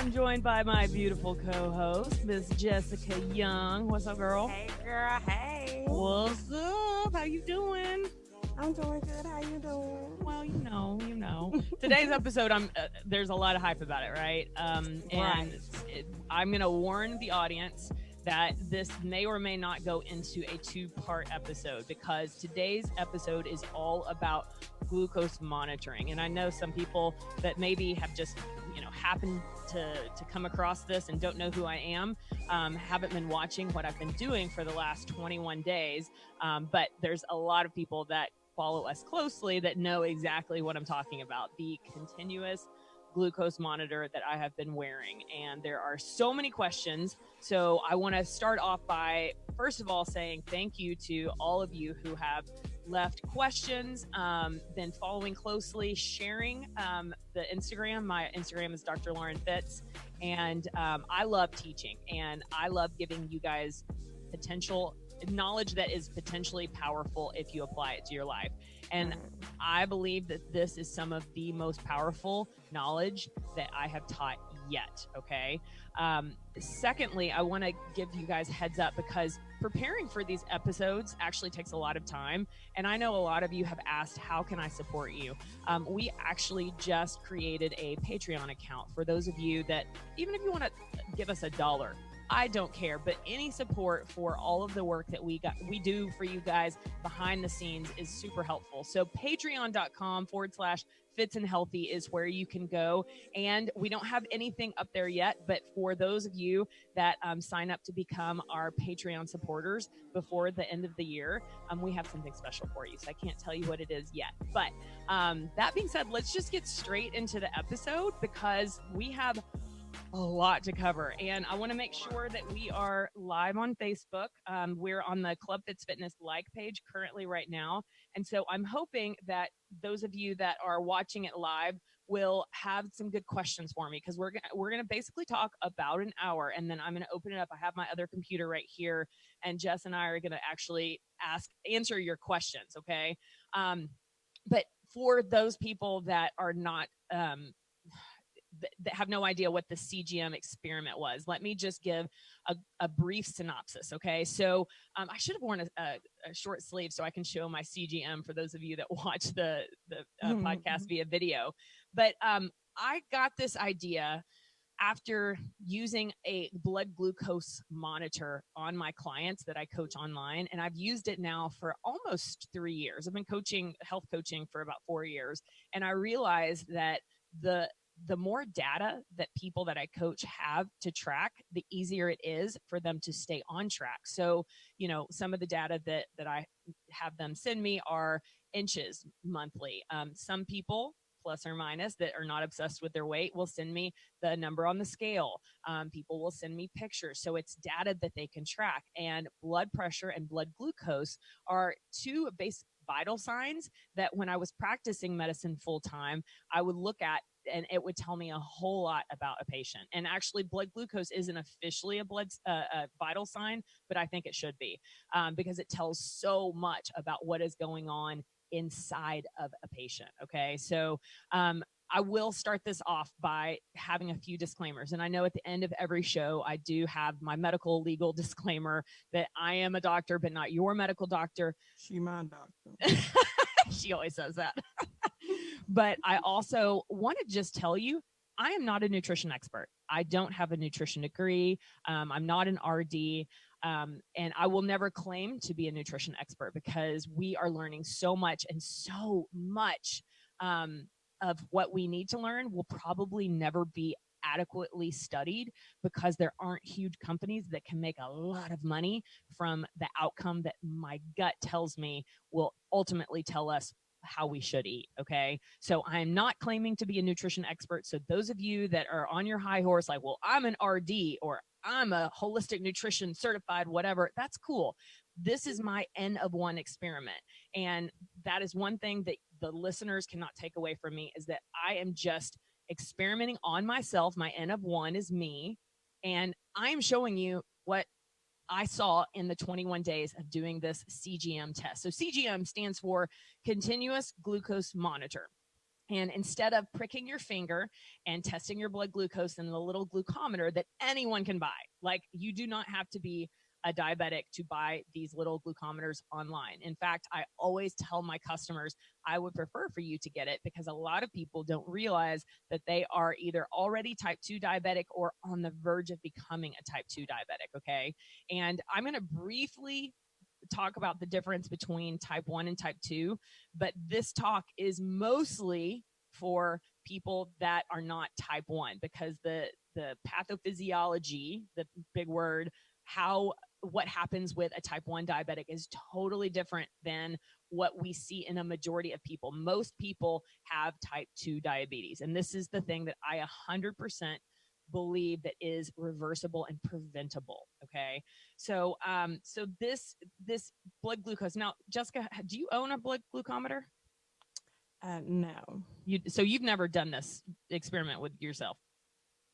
I'm joined by my beautiful co-host, Miss Jessica Young. What's up, girl? Hey girl, hey. What's up? How you doing? I'm doing good. How you doing? Well, you know. Today's episode, there's a lot of hype about it, right? And Right. I'm gonna warn the audience that this may or may not go into a two-part episode because today's episode is all about glucose monitoring. And I know some people that maybe have just happened to come across this and don't know who I am, haven't been watching what I've been doing for the last 21 days. But there's a lot of people that follow us closely that know exactly what I'm talking about. The continuous glucose monitor that I have been wearing. And there are so many questions. So I want to start off by, first of all, saying thank you to all of you who have left questions, been following closely, sharing the Instagram. My Instagram is Dr. Lauren FITz. And I love teaching and I love giving you guys potential knowledge that is potentially powerful if you apply it to your life. And I believe that this is some of the most powerful knowledge that I have taught yet. Okay. Secondly, I want to give you guys heads up because preparing for these episodes actually takes a lot of time. And I know a lot of you have asked, how can I support you? We actually just created a Patreon account for those of you that, even if you want to give us $1, I don't care, but any support for all of the work that we do for you guys behind the scenes is super helpful. So patreon.com/fits and healthy is where you can go. And we don't have anything up there yet, but for those of you that sign up to become our Patreon supporters before the end of the year, we have something special for you. So I can't tell you what it is yet. But that being said, let's just get straight into the episode because we have a lot to cover. And I want to make sure that we are live on Facebook. We're on the Club Fitz Fitness like page currently right now. And so I'm hoping that those of you that are watching it live will have some good questions for me because we're gonna basically talk about an hour and then I'm gonna open it up. I have my other computer right here and Jess and I are gonna actually answer your questions, okay? But for those people that are not that have no idea what the CGM experiment was, let me just give a brief synopsis. Okay. So I should have worn a short sleeve so I can show my CGM for those of you that watch the podcast via video. But I got this idea after using a blood glucose monitor on my clients that I coach online. And I've used it now for almost 3 years. I've been health coaching for about 4 years. And I realized that the more data that people that I coach have to track, the easier it is for them to stay on track. So, some of the data that I have them send me are inches monthly. Some people, plus or minus, that are not obsessed with their weight will send me the number on the scale. People will send me pictures. So it's data that they can track. And blood pressure and blood glucose are two basic vital signs that when I was practicing medicine full time, I would look at and it would tell me a whole lot about a patient. And actually blood glucose isn't officially a vital sign, but I think it should be because it tells so much about what is going on inside of a patient. Okay. So, I will start this off by having a few disclaimers. And I know at the end of every show, I do have my medical legal disclaimer that I am a doctor, but not your medical doctor. She my doctor. She always says that. But I also want to just tell you, I am not a nutrition expert. I don't have a nutrition degree. I'm not an RD. And I will never claim to be a nutrition expert because we are learning so much and so much of what we need to learn will probably never be adequately studied because there aren't huge companies that can make a lot of money from the outcome that my gut tells me will ultimately tell us how we should eat. Okay. So I'm not claiming to be a nutrition expert. So those of you that are on your high horse, like, well, I'm an RD or I'm a holistic nutrition certified, whatever, that's cool. This is my N of 1 experiment. And that is one thing that the listeners cannot take away from me is that I am just experimenting on myself. My N of 1 is me. And I am showing you what I saw in the 21 days of doing this CGM test. So CGM stands for continuous glucose monitor. And instead of pricking your finger and testing your blood glucose in the little glucometer that anyone can buy, like you do not have to be a diabetic to buy these little glucometers online. In fact, I always tell my customers I would prefer for you to get it because a lot of people don't realize that they are either already type 2 diabetic or on the verge of becoming a type 2 diabetic. Okay. And I'm going to briefly talk about the difference between type 1 and type 2, but this talk is mostly for people that are not type 1 because the pathophysiology, the big word, what happens with a type 1 diabetic is totally different than what we see in a majority of people. Most people have type 2 diabetes, and this is the thing that I 100% believe that is reversible and preventable. Okay. So this blood glucose. Now, Jessica, do you own a blood glucometer? No. So you've never done this experiment with yourself?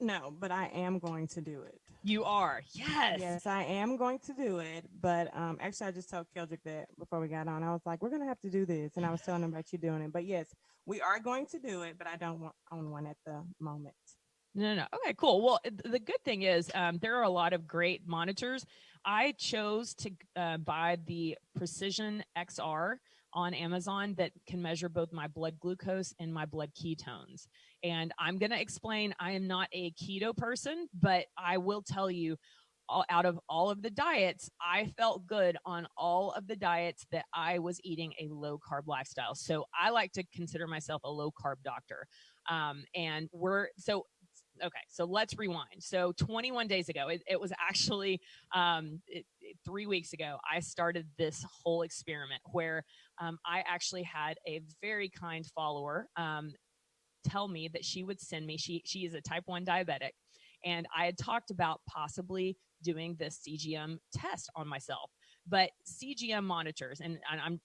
No, but I am going to do it. You are? Yes. Yes, I am going to do it. But actually, I just told Keldrick that before we got on. I was like, we're going to have to do this. And I was telling him about you doing it. But yes, we are going to do it, but I don't own one at the moment. No. Okay, cool. Well, the good thing is there are a lot of great monitors. I chose to buy the Precision XR on Amazon that can measure both my blood glucose and my blood ketones. And I'm going to explain, I am not a keto person, but I will tell you, out of all of the diets, I felt good on all of the diets that I was eating a low carb lifestyle. So I like to consider myself a low carb doctor. Okay, so let's rewind. So 21 days ago, it was actually 3 weeks ago, I started this whole experiment where I actually had a very kind follower tell me that she would send me, she is a type 1 diabetic, and I had talked about possibly doing this CGM test on myself. But CGM monitors, and I'm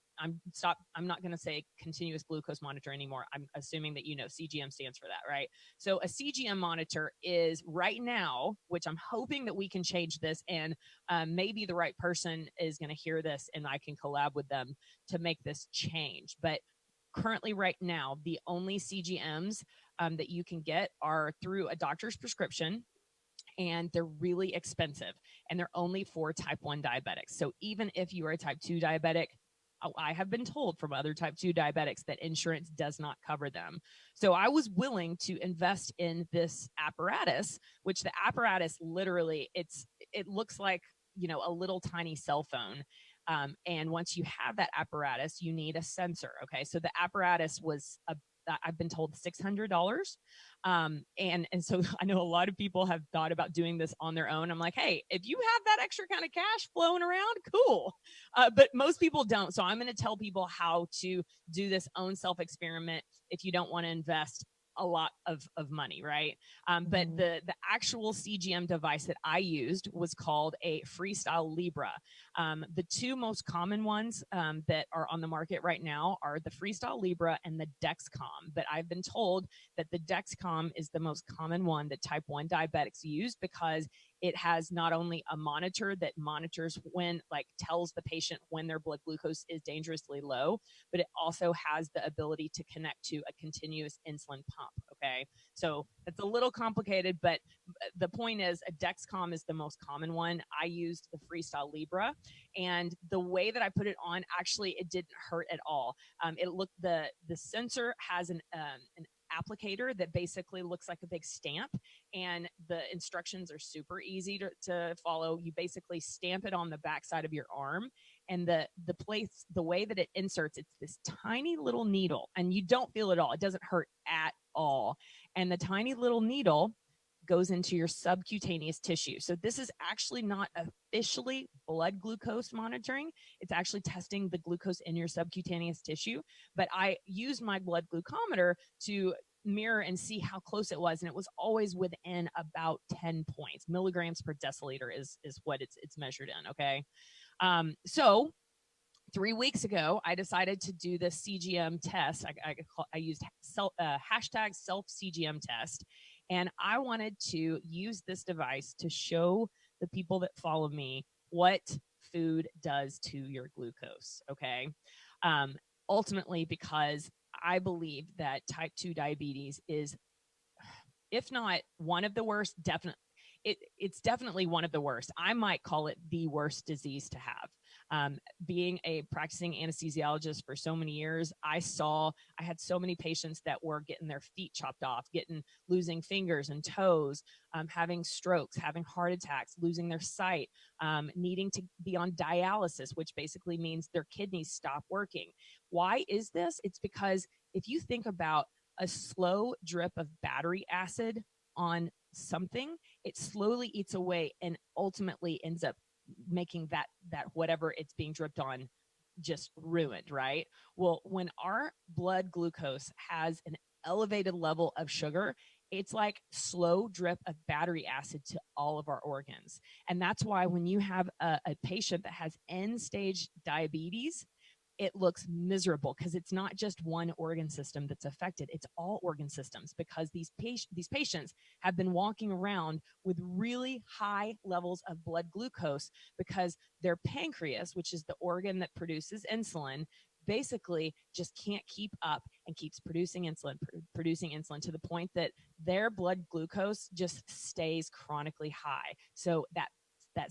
not going to say continuous glucose monitor anymore. I'm assuming that CGM stands for that, right? So a CGM monitor is right now, which I'm hoping that we can change this, and maybe the right person is going to hear this and I can collab with them to make this change. But currently right now, the only CGMs that you can get are through a doctor's prescription, and they're really expensive, and they're only for type 1 diabetics. So even if you are a type 2 diabetic, I have been told from other type 2 diabetics that insurance does not cover them. So I was willing to invest in this apparatus, which the apparatus literally, it looks like, a little tiny cell phone. And once you have that apparatus, you need a sensor. Okay. So the apparatus was I've been told $600. And so I know a lot of people have thought about doing this on their own. I'm like, hey, if you have that extra kind of cash flowing around, cool. But most people don't. So I'm going to tell people how to do this own self experiment if you don't want to invest a lot of money, right? But the actual CGM device that I used was called a Freestyle Libra. The two most common ones that are on the market right now are the Freestyle Libra and the Dexcom. But I've been told that the Dexcom is the most common one that type 1 diabetics use because it has not only a monitor that monitors tells the patient when their blood glucose is dangerously low, but it also has the ability to connect to a continuous insulin pump. Okay. So it's a little complicated, but the point is a Dexcom is the most common one. I used the Freestyle Libra, and the way that I put it on, actually, it didn't hurt at all. The sensor has an applicator that basically looks like a big stamp, and the instructions are super easy to follow. You basically stamp it on the backside of your arm, and the way that it inserts, it's this tiny little needle, and you don't feel it all. It doesn't hurt at all. And the tiny little needle goes into your subcutaneous tissue. So this is actually not officially blood glucose monitoring. It's actually testing the glucose in your subcutaneous tissue. But I used my blood glucometer to mirror and see how close it was. And it was always within about 10 points. Milligrams per deciliter is what it's measured in. Okay. So 3 weeks ago, I decided to do the CGM test. I used hashtag self CGM test. And I wanted to use this device to show the people that follow me what food does to your glucose. Okay. Ultimately, because I believe that type 2 diabetes is, if not one of the worst, it's definitely one of the worst. I might call it the worst disease to have. Being a practicing anesthesiologist for so many years, I had so many patients that were getting their feet chopped off, losing fingers and toes, having strokes, having heart attacks, losing their sight, needing to be on dialysis, which basically means their kidneys stop working. Why is this? It's because if you think about a slow drip of battery acid on something, it slowly eats away and ultimately ends up making that whatever it's being dripped on just ruined, right? Well, when our blood glucose has an elevated level of sugar, it's like slow drip of battery acid to all of our organs. And that's why when you have a patient that has end stage diabetes, it looks miserable because it's not just one organ system that's affected. It's all organ systems, because these patients have been walking around with really high levels of blood glucose because their pancreas, which is the organ that produces insulin, basically just can't keep up and keeps producing insulin to the point that their blood glucose just stays chronically high. So that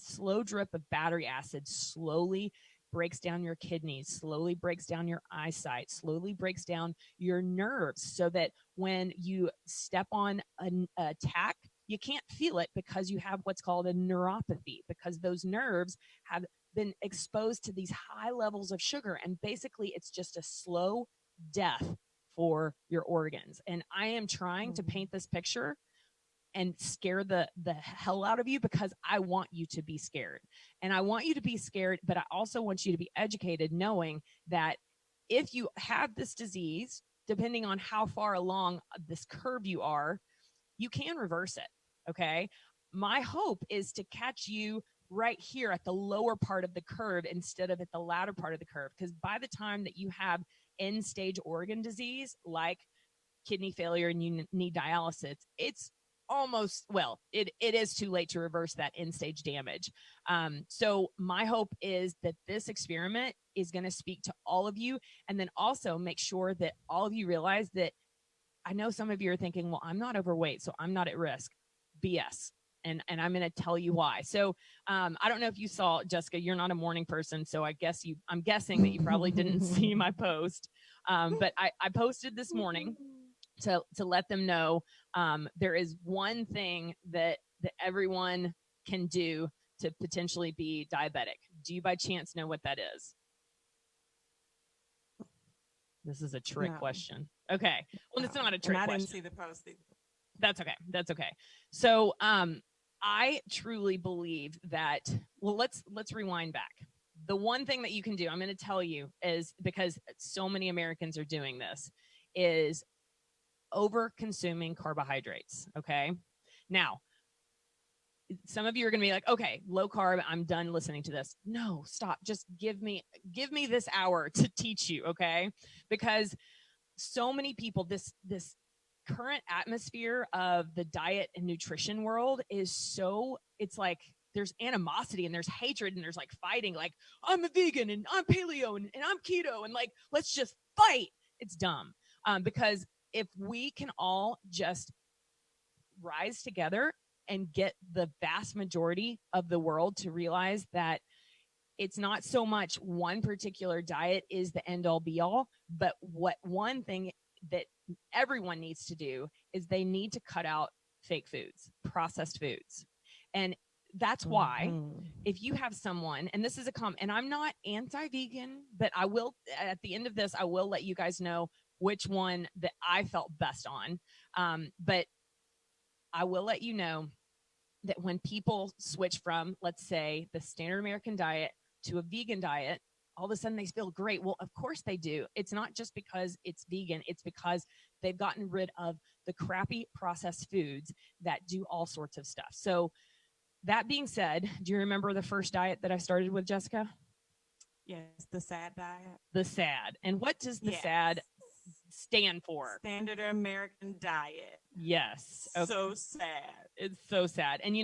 slow drip of battery acid slowly breaks down your kidneys, slowly breaks down your eyesight, slowly breaks down your nerves, so that when you step on a tack, you can't feel it because you have what's called a neuropathy, because those nerves have been exposed to these high levels of sugar. And basically, it's just a slow death for your organs. And I am trying to paint this picture and scare the hell out of you, because I want you to be scared. And I want you to be scared, but I also want you to be educated, knowing that if you have this disease, depending on how far along this curve you are, you can reverse it. Okay. My hope is to catch you right here at the lower part of the curve instead of at the latter part of the curve. Because by the time that you have end stage organ disease like kidney failure and you need dialysis, it's almost, well, it is too late to reverse that end stage damage. So my hope is that this experiment is going to speak to all of you, and then also make sure that all of you realize that, I know some of you are thinking, well, I'm not overweight, so I'm not at risk. BS. And I'm going to tell you why. So I don't know if you saw, Jessica, you're not a morning person, so I'm guessing that you probably didn't see my post. But I posted this morning to let them know there is one thing that everyone can do to potentially be diabetic. Do you by chance know what that is? This is a trick question. Okay. Well, it's not a trick question. I didn't see the post either. That's okay. That's okay. So I truly believe that, well, let's rewind back. The one thing that you can do, I'm going to tell you, is because so many Americans are doing this, is over consuming carbohydrates. Okay. Now, some of you are going to be like, okay, low carb, I'm done listening to this. No, stop. Just give me this hour to teach you. Okay. Because so many people, this current atmosphere of the diet and nutrition world is so, it's like there's animosity and there's hatred and there's like fighting, like I'm a vegan and I'm paleo and I'm keto, and like, let's just fight. It's dumb. Because if we can all just rise together and get the vast majority of the world to realize that it's not so much one particular diet is the end all be all, but what one thing that everyone needs to do is they need to cut out fake foods, processed foods. And that's why if you have someone, and this is and I'm not anti-vegan, but I will, at the end of this, I will let you guys know which one that I felt best on. But I will let you know that when people switch from, let's say, the standard American diet to a vegan diet, all of a sudden they feel great. Well, of course they do. It's not just because it's vegan. It's because they've gotten rid of the crappy processed foods that do all sorts of stuff. So that being said, do you remember the first diet that I started with, Jessica? Yes, the SAD diet. The SAD. And what does the SAD stand for? Standard American Diet. Yes. Okay. So sad. It's so sad. And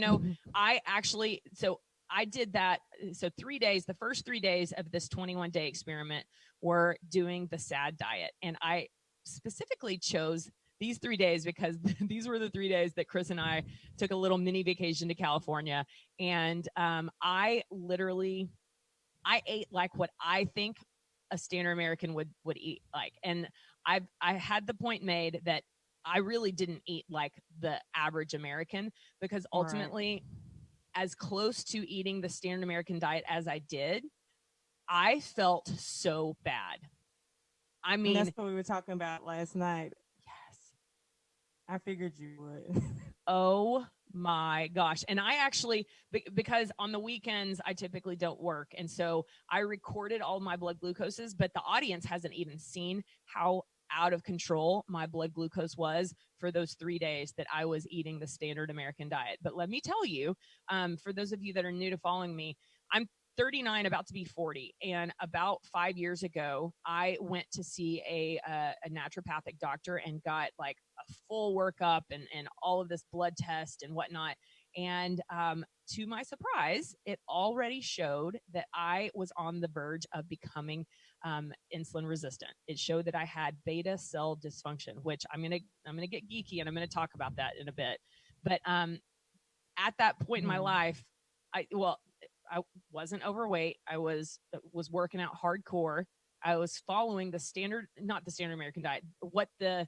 I did that. So 3 days, the first 3 days of this 21-day experiment were doing the SAD diet. And specifically chose these 3 days because these were the 3 days that Chris and I took a little mini vacation to California. And I ate like what I think a standard American would eat like. And I had the point made that I really didn't eat like the average American, because ultimately, as close to eating the standard American diet as I did, I felt so bad. I mean, and that's what we were talking about last night. Yes. I figured you would. oh my gosh. And I actually, because on the weekends, I typically don't work. And so I recorded all my blood glucoses, but the audience hasn't even seen how out of control my blood glucose was for those 3 days that I was eating the standard American diet. But let me tell you, for those of you that are new to following me, I'm 39, about to be 40. And about 5 years ago, I went to see a naturopathic doctor and got like a full workup and all of this blood test and whatnot. And to my surprise, it already showed that I was on the verge of becoming insulin resistant. It showed that I had beta cell dysfunction, which I'm gonna get geeky and I'm gonna talk about that in a bit. But at that point in my life, I wasn't overweight. I was working out hardcore. I was following not the standard American diet, what the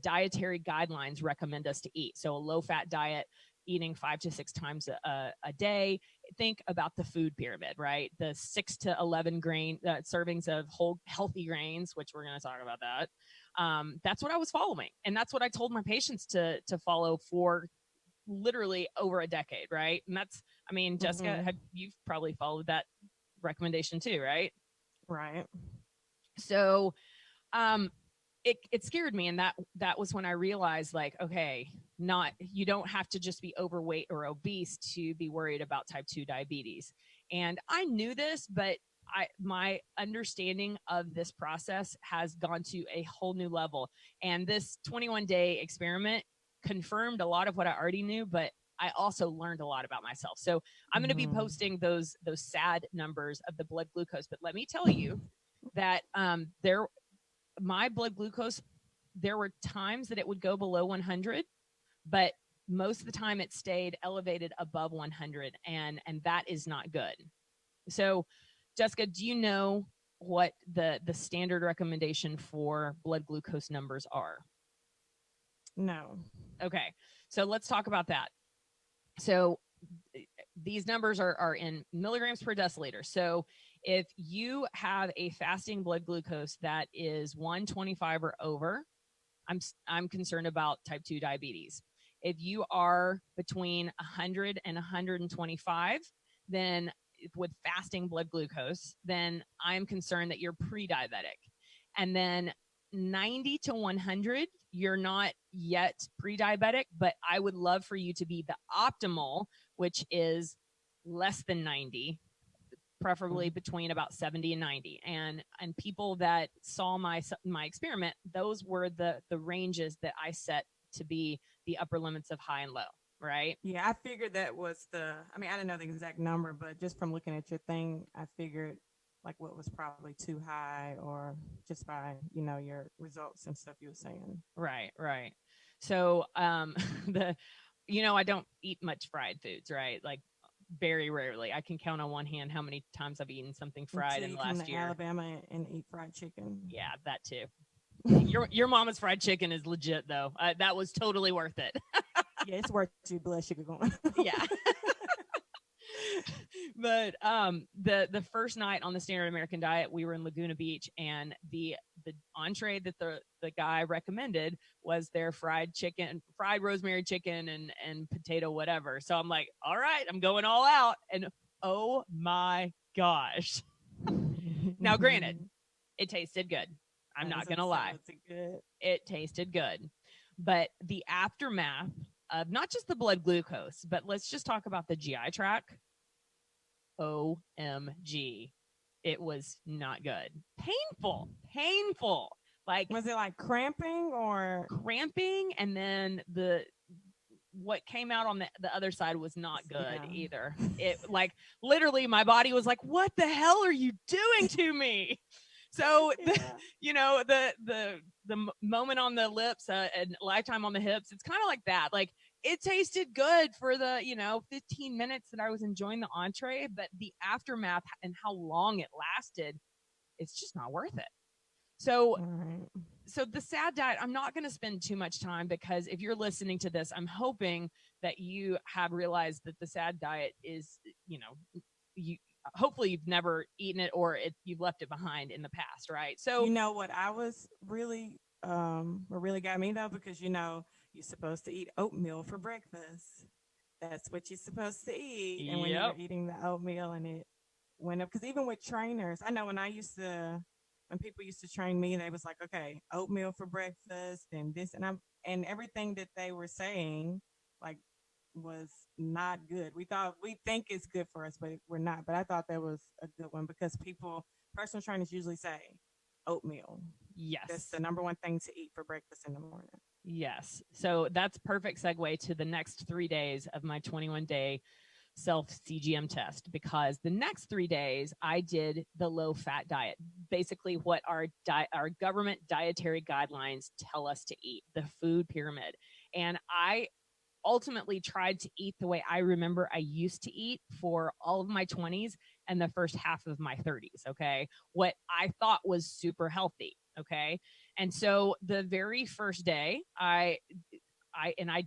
dietary guidelines recommend us to eat. So a low fat diet, eating 5 to 6 times a day. Think about the food pyramid, right? The 6 to 11 grain servings of whole healthy grains, which we're going to talk about that. That's what I was following. And that's what I told my patients to follow for literally over a decade, right? And that's, I mean, Jessica, you've probably followed that recommendation too, right? Right. So it scared me. And that was when I realized, like, okay, you don't have to just be overweight or obese to be worried about type 2 diabetes. And I knew this, but my understanding of this process has gone to a whole new level. And this 21-day experiment confirmed a lot of what I already knew, but I also learned a lot about myself. So I'm going to be posting those sad numbers of the blood glucose. But let me tell you that my blood glucose, there were times that it would go below 100, but most of the time it stayed elevated above 100, and that is not good. So, Jessica, do you know what the standard recommendation for blood glucose numbers are? No. Okay, so let's talk about that. So these numbers are in milligrams per deciliter. So if you have a fasting blood glucose that is 125 or over, I'm concerned about type 2 diabetes. If you are between 100 and 125, then with fasting blood glucose, then I'm concerned that you're pre-diabetic. And then 90 to 100, you're not yet pre-diabetic, but I would love for you to be the optimal, which is less than 90, preferably between about 70 and 90. And people that saw my experiment, those were the ranges that I set to be the upper limits of high and low, right? Yeah, I figured that was I didn't know the exact number, but just from looking at your thing, I figured like what was probably too high, or just by, your results and stuff you were saying. Right. So, I don't eat much fried foods, right? Like very rarely. I can count on one hand how many times I've eaten something fried in the last year. Alabama and eat fried chicken. Yeah, that too. Your mama's fried chicken is legit though. That was totally worth it. Yeah, it's worth your blood sugar going. Yeah. But the first night on the standard American diet, we were in Laguna Beach, and the entree that the guy recommended was their fried rosemary chicken and potato whatever. So I'm like, all right, I'm going all out. And oh my gosh. Now granted, it tasted good. I'm not gonna lie. It tasted good. But the aftermath of not just the blood glucose, but let's just talk about the GI tract. OMG. It was not good. Painful. Like, was it like cramping or cramping? And then what came out on the other side was not good either. It, like, literally my body was like, what the hell are you doing to me? So, the moment on the lips and lifetime on the hips. It's kind of like that. Like, it tasted good for the 15 minutes that I was enjoying the entree, but the aftermath and how long it lasted, it's just not worth it. So Right. so the SAD diet, I'm not going to spend too much time, because if you're listening to this, I'm hoping that you have realized that the SAD diet is, you hopefully you've never eaten it, or you've left it behind in the past, right? So You know what I was really what really got me though, because you're supposed to eat oatmeal for breakfast. That's what you're supposed to eat. And when you were yep. eating the oatmeal and it went up, because even with trainers, I know when people used to train me, they was like, okay, oatmeal for breakfast and this, and everything that they were saying, like, was not good. We think it's good for us, but we're not. But I thought that was a good one, because personal trainers usually say oatmeal. That's Yes. the number one thing to eat for breakfast in the morning. Yes. So that's perfect segue to the next 3 days of my 21-day self CGM test, because the next 3 days I did the low fat diet, basically what our government dietary guidelines tell us to eat, the food pyramid. And I ultimately tried to eat the way I remember I used to eat for all of my 20s and the first half of my 30s. Okay. What I thought was super healthy. Okay. And so the very first day, I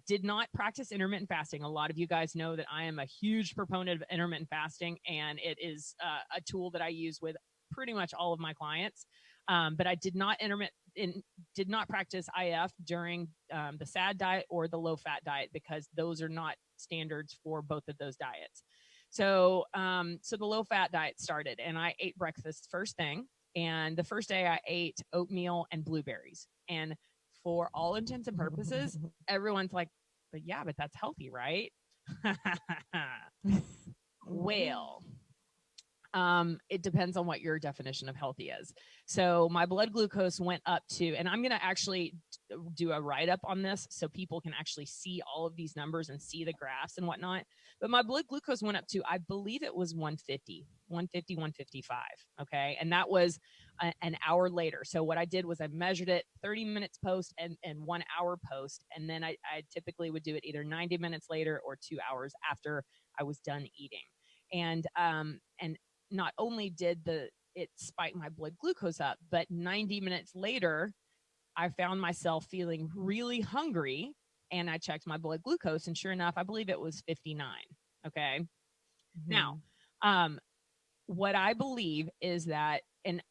did not practice intermittent fasting. A lot of you guys know that I am a huge proponent of intermittent fasting, and it is a tool that I use with pretty much all of my clients. But I did not practice IF during the SAD diet or the low fat diet, because those are not standards for both of those diets. So the low fat diet started, and I ate breakfast first thing. And the first day I ate oatmeal and blueberries. And for all intents and purposes, everyone's like, but that's healthy, right? Well, it depends on what your definition of healthy is. So my blood glucose went up to, and I'm going to actually do a write-up on this so people can actually see all of these numbers and see the graphs and whatnot. But my blood glucose went up to, I believe it was 150, 155. Okay. And that was an hour later. So what I did was I measured it 30 minutes post and 1 hour post. And then I typically would do it either 90 minutes later or 2 hours after I was done eating. And not only did it spike my blood glucose up, but 90 minutes later, I found myself feeling really hungry, and I checked my blood glucose, and sure enough, I believe it was 59. Okay. Mm-hmm. Now, what I believe is that, and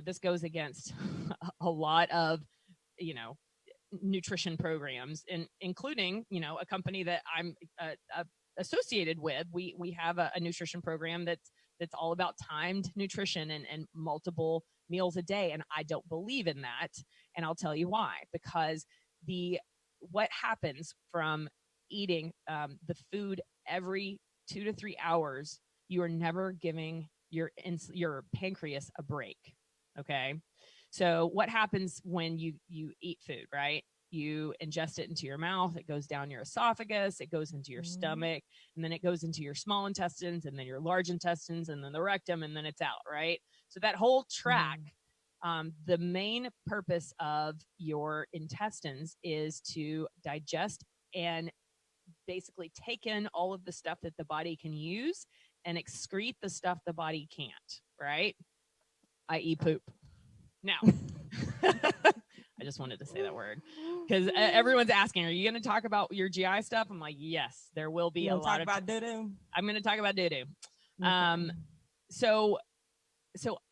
this goes against a lot of, nutrition programs, and including, a company that I'm associated with. We have a nutrition program that's all about timed nutrition and multiple meals a day. And I don't believe in that. And I'll tell you why. Because what happens from eating the food every 2 to 3 hours, you are never giving your pancreas a break. Okay. So what happens when you eat food, right? You ingest it into your mouth, it goes down your esophagus, it goes into your stomach, and then it goes into your small intestines, and then your large intestines, and then the rectum, and then it's out, right? So that whole track, the main purpose of your intestines is to digest and basically take in all of the stuff that the body can use and excrete the stuff the body can't, right? I.e. poop. Now, I just wanted to say that word, because everyone's asking, are you going to talk about your GI stuff? I'm like, yes, there will be a lot about doo-doo. I'm going to talk about doo-doo. Okay. So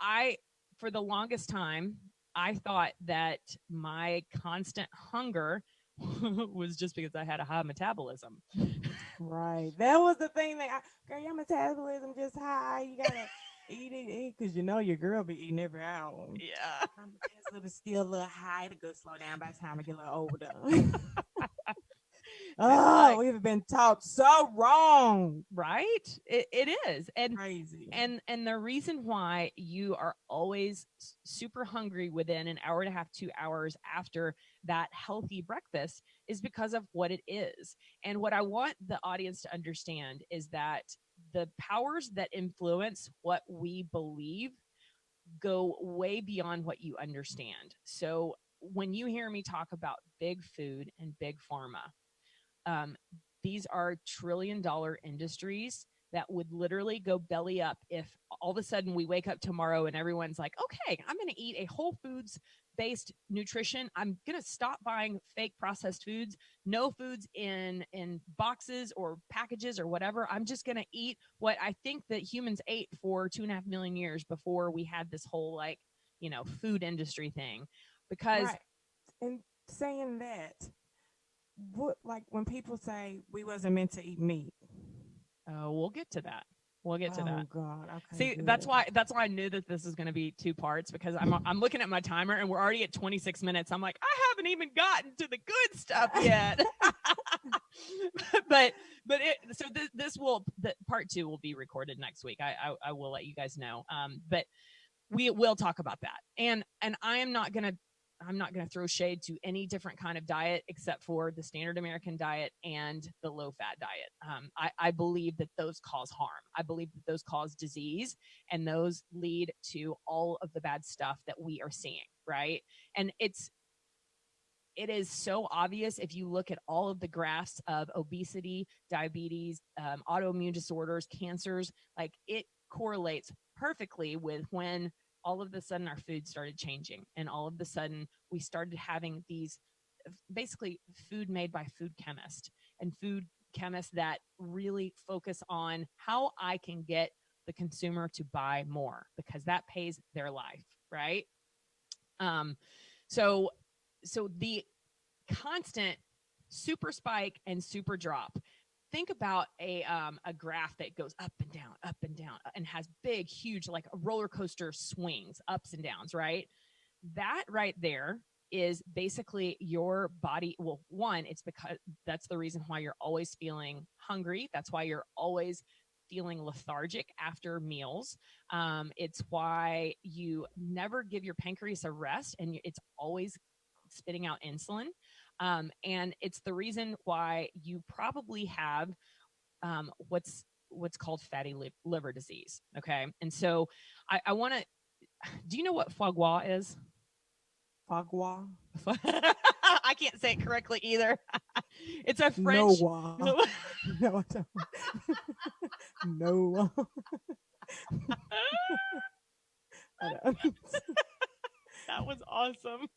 I, for the longest time, I thought that my constant hunger was just because I had a high metabolism. Right. That was the thing girl, your metabolism just high. You got to eat, because your girl be eating every hour. Yeah. It's still a little high to go slow down by the time I get a little older. Oh, we've been taught so wrong. Right? It is. And crazy. And the reason why you are always super hungry within an hour and a half, 2 hours after that healthy breakfast is because of what it is. And what I want the audience to understand is that the powers that influence what we believe go way beyond what you understand. So when you hear me talk about big food and big pharma, um, these are $1 trillion industries that would literally go belly up if all of a sudden we wake up tomorrow and everyone's like, okay, I'm going to eat a whole foods based nutrition. I'm going to stop buying fake processed foods, no foods in boxes or packages or whatever. I'm just going to eat what I think that humans ate for 2.5 million years before we had this whole like, food industry thing. Because Right. And saying that, what, like when people say we wasn't meant to eat meat. we'll get to that. We'll get to Oh that. God. Okay. See, Good. that's why I knew that this is going to be 2 parts, because I'm looking at my timer and we're already at 26 minutes. I'm like, I haven't even gotten to the good stuff yet. but this will, the part 2 will be recorded next week. I will let you guys know. But we will talk about that. And I'm not going to throw shade to any different kind of diet except for the standard American diet and the low fat diet. I believe that those cause harm. I believe that those cause disease, and those lead to all of the bad stuff that we are seeing, right? And it is so obvious if you look at all of the graphs of obesity, diabetes, autoimmune disorders, cancers, like it correlates perfectly with when all of a sudden our food started changing, and all of a sudden we started having these basically food made by food chemists, and food chemists that really focus on how I can get the consumer to buy more because that pays their life, right? Um, so the constant super spike and super drop. Think about a graph that goes up and down, and has big, huge, like a roller coaster swings, ups and downs, right? That right there is basically your body. Well, one, it's because that's the reason why you're always feeling hungry. That's why you're always feeling lethargic after meals. It's why you never give your pancreas a rest, and it's always spitting out insulin. And it's the reason why you probably have what's called fatty liver disease. Okay, and so I want to. Do you know what foie gras is? Foie gras. I can't say it correctly either. It's a French. No, no, I don't. No. I don't. That was awesome.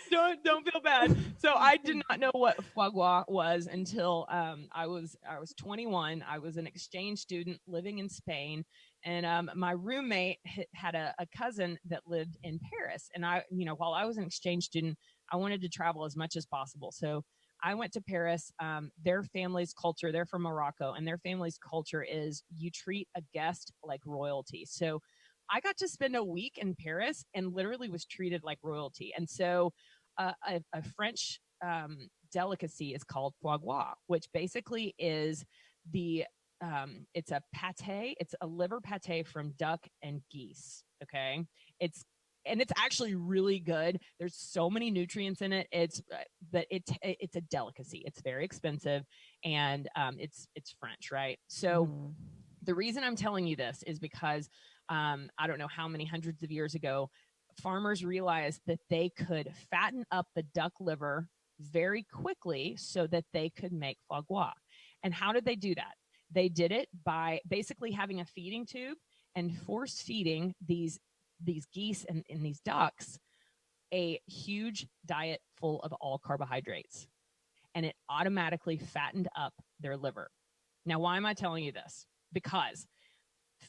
Don't feel bad. So I did not know what foie gras was until I was 21. I was an exchange student living in Spain, and my roommate had a cousin that lived in Paris. And while I was an exchange student, I wanted to travel as much as possible. So I went to Paris. Their family's culture, they're from Morocco, and their family's culture is you treat a guest like royalty. So I got to spend a week in Paris and literally was treated like royalty. And so a French delicacy is called foie gras, which basically is it's a pate. It's a liver pate from duck and geese. Okay. It's actually really good. There's so many nutrients in it. It's a delicacy. It's very expensive, and it's French, right? So the reason I'm telling you this is because I don't know how many hundreds of years ago, farmers realized that they could fatten up the duck liver very quickly so that they could make foie gras. And how did they do that? They did it by basically having a feeding tube and force feeding these geese and these ducks a huge diet full of all carbohydrates. And it automatically fattened up their liver. Now, why am I telling you this? Because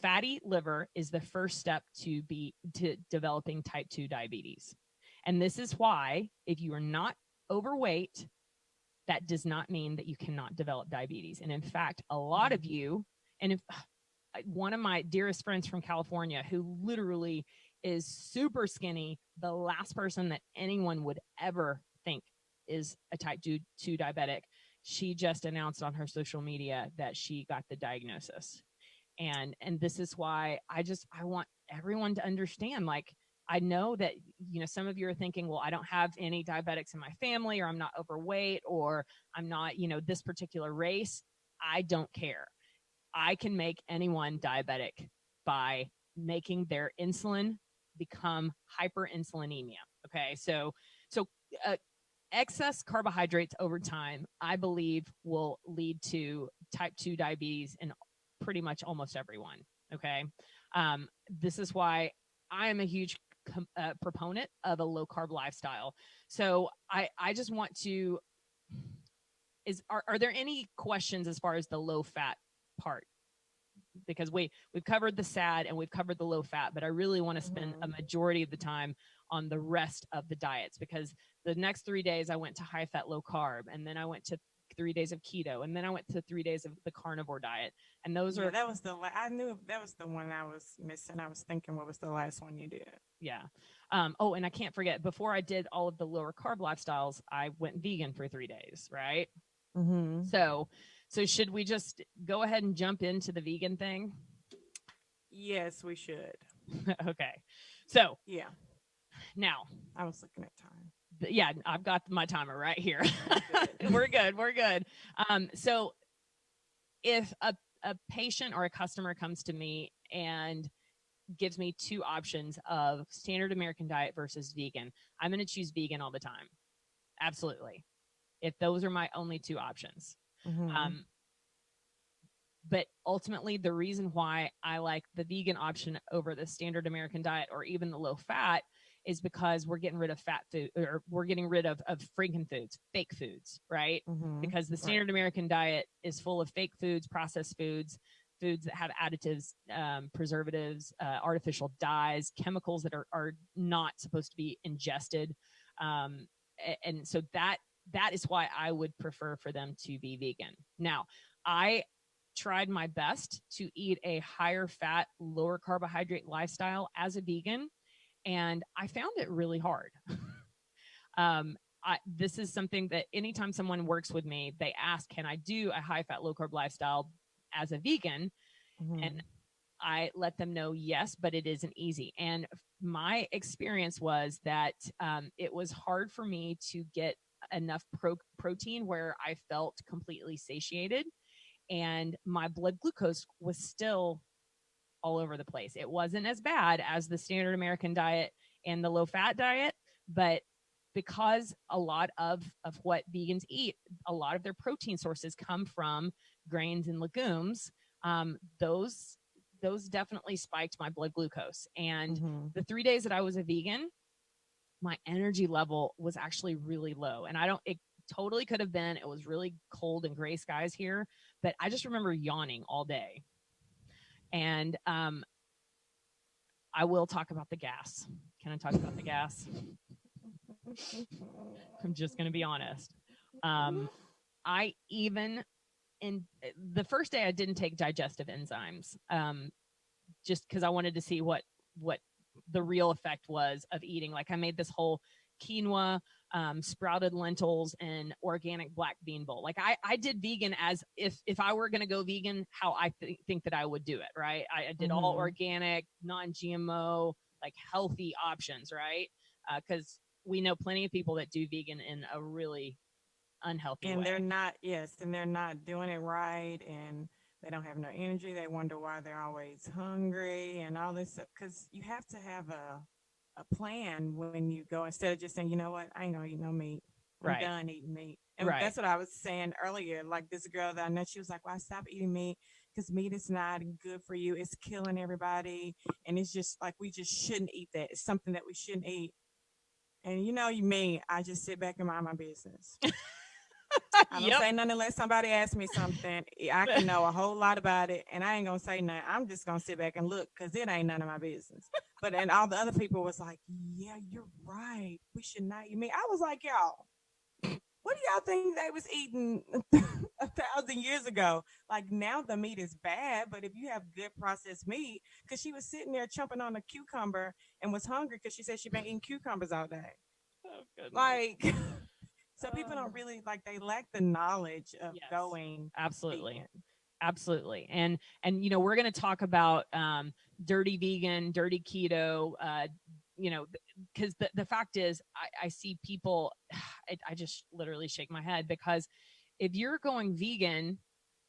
fatty liver is the first step to developing type 2 diabetes. And this is why, if you are not overweight, that does not mean that you cannot develop diabetes. And in fact, a lot of you, and if one of my dearest friends from California, who literally is super skinny, the last person that anyone would ever think is a type 2 diabetic, she just announced on her social media that she got the diagnosis. And this is why I want everyone to understand, like, I know that, some of you are thinking, well, I don't have any diabetics in my family, or I'm not overweight, or I'm not, this particular race. I don't care. I can make anyone diabetic by making their insulin become hyperinsulinemia. Okay. So uh, excess carbohydrates over time, I believe, will lead to type 2 diabetes in pretty much almost everyone. Okay. This is why I am a huge proponent of a low carb lifestyle. So I just want to, are there any questions as far as the low fat part? Because we've covered the SAD and we've covered the low fat, but I really want to spend a majority of the time on the rest of the diets, because the next 3 days I went to high fat, low carb, and then I went to 3 days of keto, and then I went to 3 days of the carnivore diet. And those are, that was I knew that was the one I was missing. I was thinking, what was the last one you did? Yeah. Oh, and I can't forget, before I did all of the lower carb lifestyles, I went vegan for 3 days, right? So should we just go ahead and jump into the vegan thing? Yes, we should. Okay. So yeah. Now, I was looking at time. Yeah, I've got my timer right here. We're good. So if a patient or a customer comes to me and gives me two options of standard American diet versus vegan, I'm going to choose vegan all the time. Absolutely. If those are my only two options. But ultimately, the reason why I like the vegan option over the standard American diet or even the low fat is because we're getting rid of fat food, or we're getting rid of freaking foods, fake foods, right? Because the standard American diet is full of fake foods, processed foods, foods that have additives, preservatives, artificial dyes, chemicals that are not supposed to be ingested. And so that is why I would prefer for them to be vegan. Now, I tried my best to eat a higher fat, lower carbohydrate lifestyle as a vegan, and I found it really hard. This is something that anytime someone works with me, they ask, can I do a high fat, low carb lifestyle as a vegan? And I let them know yes, but it isn't easy. And my experience was that it was hard for me to get enough protein where I felt completely satiated, and my blood glucose was still all over the place. It wasn't as bad as the standard American diet and the low fat diet, but because a lot of what vegans eat, a lot of their protein sources come from grains and legumes, those definitely spiked my blood glucose. And the 3 days that I was a vegan, my energy level was actually really low. And it totally could have been, it was really cold and gray skies here, but I just remember yawning all day. And I will talk about the gas. Can I talk about the gas? I'm just going to be honest. I even, in the first day, I didn't take digestive enzymes, just because I wanted to see what the real effect was of eating. Like, I made this whole quinoa, sprouted lentils, and organic black bean bowl. Like, I did vegan as if I were going to go vegan, how I think that I would do it. Right. I did all organic, non-GMO, like healthy options. Right. Cause we know plenty of people that do vegan in a really unhealthy way. They're not, and they're not doing it right. And they don't have no energy. They wonder why they're always hungry and all this stuff. Cause you have to have a plan when you go, instead of just saying, you know what, I ain't gonna eat no meat. I'm done eating meat. And that's what I was saying earlier. Like, this girl that I know, she was like, well, I stopped eating meat because meat is not good for you. It's killing everybody. And it's just like, we just shouldn't eat that. It's something that we shouldn't eat. And me, I just sit back and mind my business. I don't say nothing unless somebody asks me something. I can know a whole lot about it, and I ain't gonna say nothing. I'm just gonna sit back and look, because it ain't none of my business. But and all the other people was like, yeah, you're right. We should not eat meat. I was like, y'all, what do y'all think they was eating 1,000 years ago? Like, now the meat is bad, but if you have good processed meat, because she was sitting there chomping on a cucumber and was hungry because she said she'd been eating cucumbers all day. Oh, goodness. Like... So people don't really, like, they lack the knowledge of going absolutely vegan. Absolutely. And we're going to talk about dirty vegan, dirty keto, because the fact is, I see people, I just literally shake my head, because if you're going vegan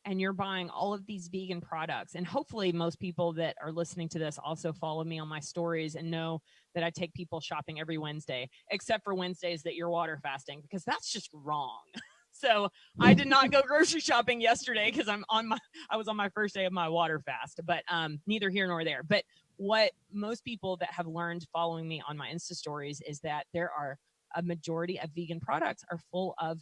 and you're buying all of these vegan products, and hopefully most people that are listening to this also follow me on my stories and know that I take people shopping every Wednesday, except for Wednesdays that you're water fasting, because that's just wrong. So I did not go grocery shopping yesterday because I was on my first day of my water fast, but neither here nor there. But what most people that have learned following me on my Insta stories is that there are a majority of vegan products are full of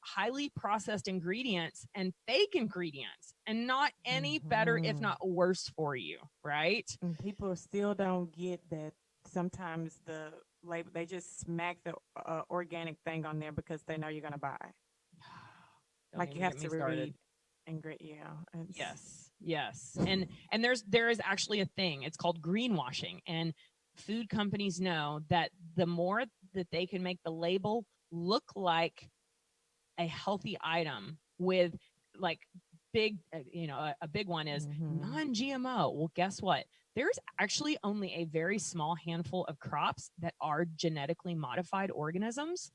highly processed ingredients and fake ingredients, and not any better, if not worse for you, right? And people still don't get that sometimes the label, they just smack the organic thing on there because they know you're going to buy. Like you have to read Yes. And there is actually a thing. It's called greenwashing, and food companies know that the more that they can make the label look like a healthy item with like big, a big one is non-GMO. Well, guess what? There's actually only a very small handful of crops that are genetically modified organisms.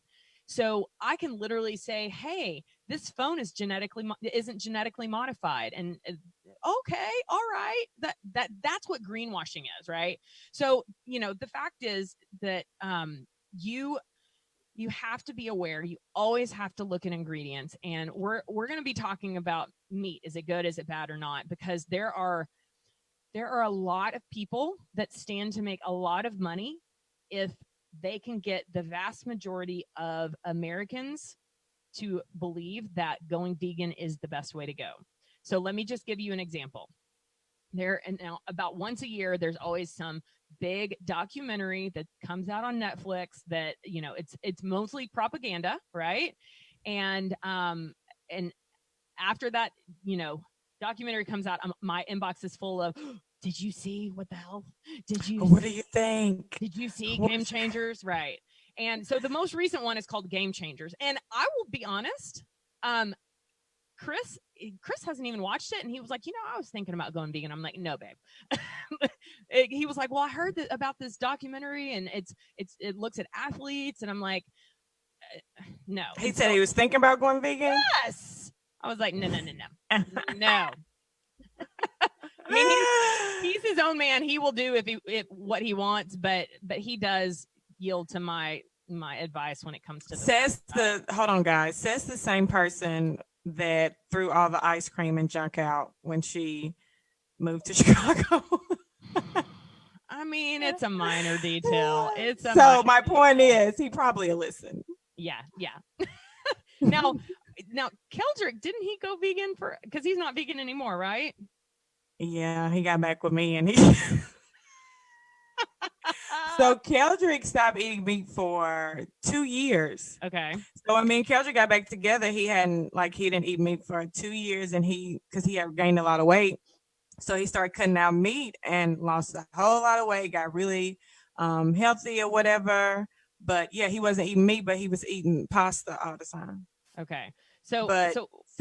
So I can literally say, "Hey, this phone is isn't genetically modified," and okay, all right, that's what greenwashing is, right? So the fact is that you have to be aware. You always have to look at ingredients, and we're going to be talking about meat. Is it good? Is it bad or not? Because there are a lot of people that stand to make a lot of money if they can get the vast majority of Americans to believe that going vegan is the best way to go. So let me just give you an example. And now about once a year, there's always some big documentary that comes out on Netflix that, it's mostly propaganda, right? And after that, documentary comes out, my inbox is full of, did you see what the hell? What do you think? Did you see Game Changers? Right. And so the most recent one is called Game Changers. And I will be honest, Chris hasn't even watched it, and he was like, I was thinking about going vegan. I'm like, no, babe. He was like, well, I heard about this documentary, and it looks at athletes, and I'm like, no. He said he was thinking about going vegan. Yes. I was like, no. No. I mean, he's his own man. He will do what he wants, but he does yield to my advice when it comes to hold on, guys. Says the same person that threw all the ice cream and junk out when she moved to Chicago. I mean, it's a minor detail. My point is, he probably will listen. Yeah. Now, Keldrick, didn't he go vegan because he's not vegan anymore, right? Yeah, he got back with me, and he. So Keldrick stopped eating meat for 2 years. Okay. So Keldrick got back together. He didn't eat meat for 2 years, and because he had gained a lot of weight, so he started cutting out meat and lost a whole lot of weight. Got really healthy or whatever. But yeah, he wasn't eating meat, but he was eating pasta all the time. Okay. So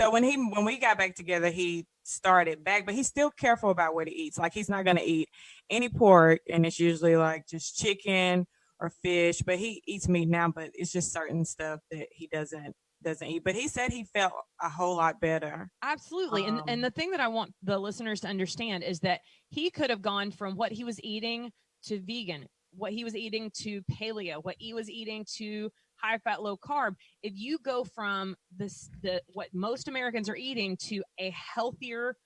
when we got back together, he started back, but he's still careful about what he eats. Like, he's not going to eat any pork, and it's usually like just chicken or fish, but he eats meat now, but it's just certain stuff that he doesn't eat. But he said he felt a whole lot better. Absolutely. And the thing that I want the listeners to understand is that he could have gone from what he was eating to vegan, what he was eating to paleo, what he was eating to high fat, low carb. If you go from what most Americans are eating to a healthier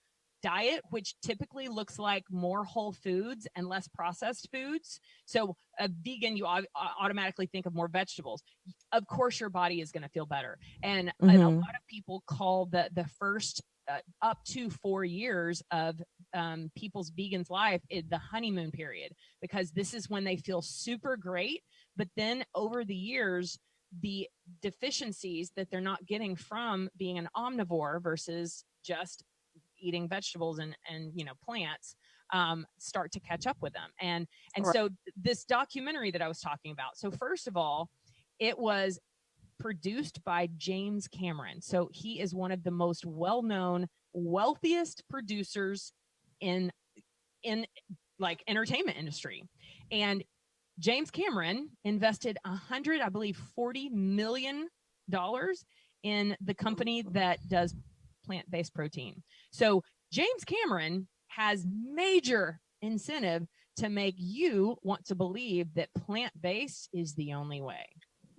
diet, which typically looks like more whole foods and less processed foods. So a vegan, you automatically think of more vegetables. Of course, your body is going to feel better. And a lot of people call the first up to 4 years of people's vegans' life the honeymoon period, because this is when they feel super great. But then over the years, the deficiencies that they're not getting from being an omnivore versus just eating vegetables and plants start to catch up with them. And right. So this documentary that I was talking about, so first of all, it was produced by James Cameron. So he is one of the most well-known, wealthiest producers in like entertainment industry. And James Cameron invested $40 million in the company that does plant-based protein. So James Cameron has major incentive to make you want to believe that plant-based is the only way.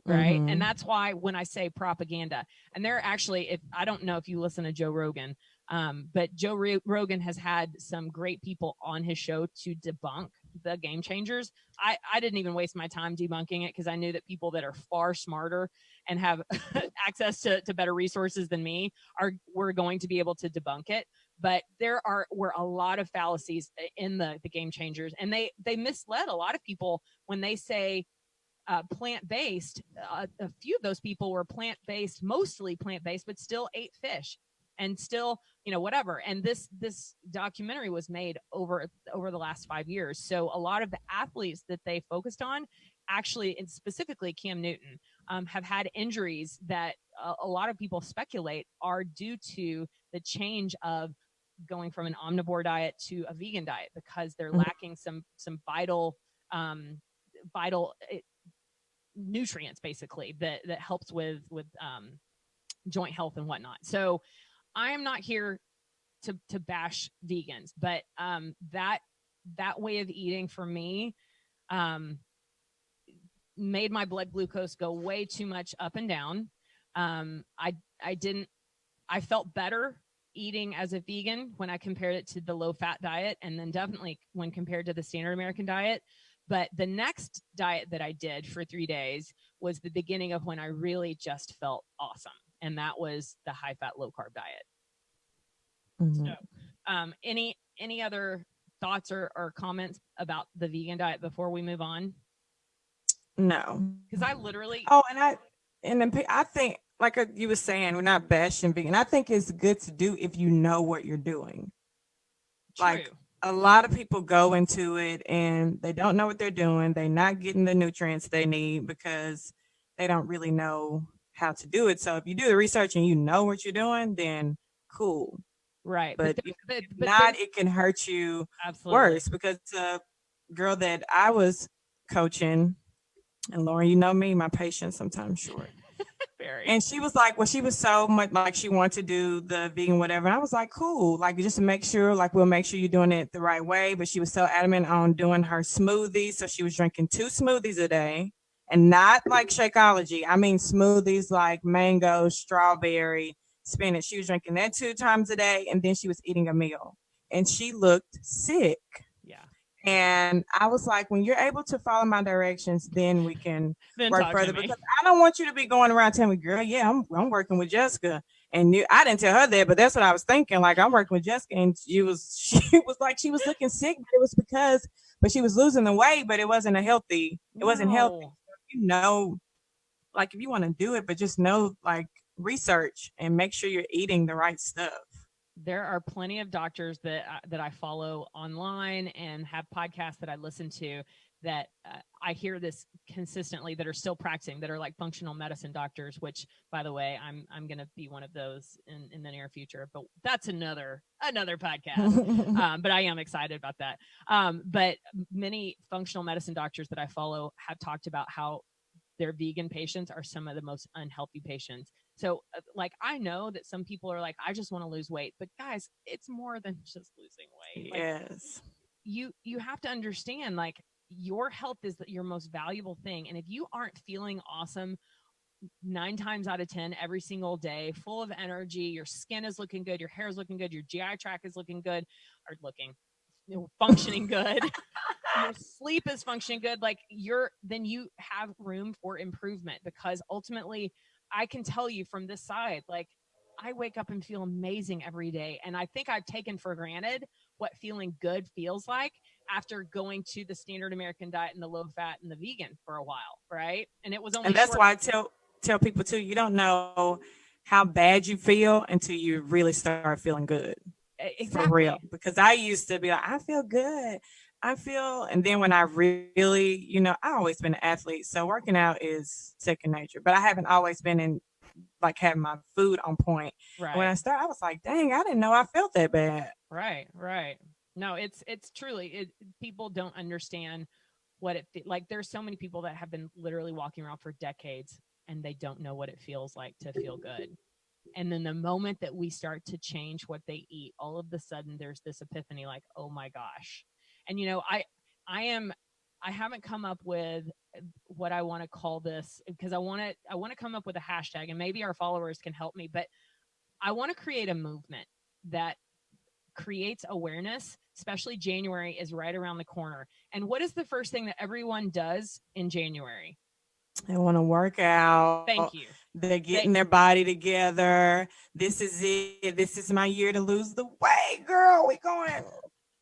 Right. And that's why when I say propaganda, and they're actually, if I don't know if you listen to Joe Rogan, but Joe Rogan has had some great people on his show to debunk the game changers. I didn't even waste my time debunking it because I knew that people that are far smarter and have access to better resources than me were going to be able to debunk it. But were a lot of fallacies in the game changers, and they misled a lot of people when they say plant-based. A few of those people were plant-based, mostly plant-based, but still ate fish and still, whatever. And this documentary was made over the last 5 years. So a lot of the athletes that they focused on, actually, and specifically Cam Newton, have had injuries that a lot of people speculate are due to the change of going from an omnivore diet to a vegan diet, because they're lacking some vital nutrients, basically, that helps with joint health and whatnot. So I am not here to bash vegans, but that way of eating for me made my blood glucose go way too much up and down. I felt better eating as a vegan when I compared it to the low fat diet, and then definitely when compared to the standard American diet. But the next diet that I did for 3 days was the beginning of when I really just felt awesome. And that was the high fat, low carb diet. So, any other thoughts or comments about the vegan diet before we move on? No, because I literally. Oh, I think, like you were saying, we're not bashing vegan. I think it's good to do if you know what you're doing. True. Like, a lot of people go into it and they don't know what they're doing. They're not getting the nutrients they need because they don't really know how to do it. So if you do the research and you know what you're doing, then cool. Right. But if not, it can hurt you worse. Because a girl that I was coaching, and Lauren, you know me, my patience sometimes short. Very. And she was like, well, she was so much like she wanted to do the vegan whatever. And I was like, cool, like just to make sure, like we'll make sure you're doing it the right way. But she was so adamant on doing her smoothies. So she was drinking 2 smoothies a day, and not like Shakeology. I mean smoothies like mango, strawberry, spinach. She was drinking that 2 times a day, and then she was eating a meal. And she looked sick. And I was like, when you're able to follow my directions, then we can work further. Because I don't want you to be going around telling me, girl, yeah, I'm working with Jessica. And I didn't tell her that, but that's what I was thinking. Like, I'm working with Jessica. And she was like, she was looking sick, but it was but she was losing the weight, but it wasn't healthy. Like if you want to do it, but just know, like, research and make sure you're eating the right stuff. There are plenty of doctors that I follow online and have podcasts that I listen to that I hear this consistently, that are still practicing, that are like functional medicine doctors, which, by the way, I'm going to be one of those in the near future, but that's another podcast. But I am excited about that. But many functional medicine doctors that I follow have talked about how their vegan patients are some of the most unhealthy patients. So like, I know that some people are like, I just want to lose weight, but guys, it's more than just losing weight. Yes. Like, you have to understand, like, your health is your most valuable thing. And if you aren't feeling awesome 9 times out of 10 every single day, full of energy, your skin is looking good, your hair is looking good, your GI tract is looking good, or functioning good. Your sleep is functioning good, like then you have room for improvement, because ultimately I can tell you from this side, like, I wake up and feel amazing every day. And I think I've taken for granted what feeling good feels like after going to the standard American diet and the low fat and the vegan for a while. Right. And it was only, and that's why I tell people too, you don't know how bad you feel until you really start feeling good. Exactly. For real. Because I used to be like, I feel good. And then when I really, I always been an athlete, so working out is second nature, but I haven't always been in, like, having my food on point. Right. When I started, I was like, dang, I didn't know I felt that bad. Right. No, it's truly, people don't understand what like, there's so many people that have been literally walking around for decades and they don't know what it feels like to feel good. And then the moment that we start to change what they eat, all of a sudden there's this epiphany like, oh my gosh. And I am I haven't come up with what I want to call this, because I want to come up with a hashtag, and maybe our followers can help me, but I want to create a movement that creates awareness, especially January is right around the corner. And what is the first thing that everyone does in January? They want to work out. Thank you. They're getting their body together. This is it. This is my year to lose the weight, girl. We going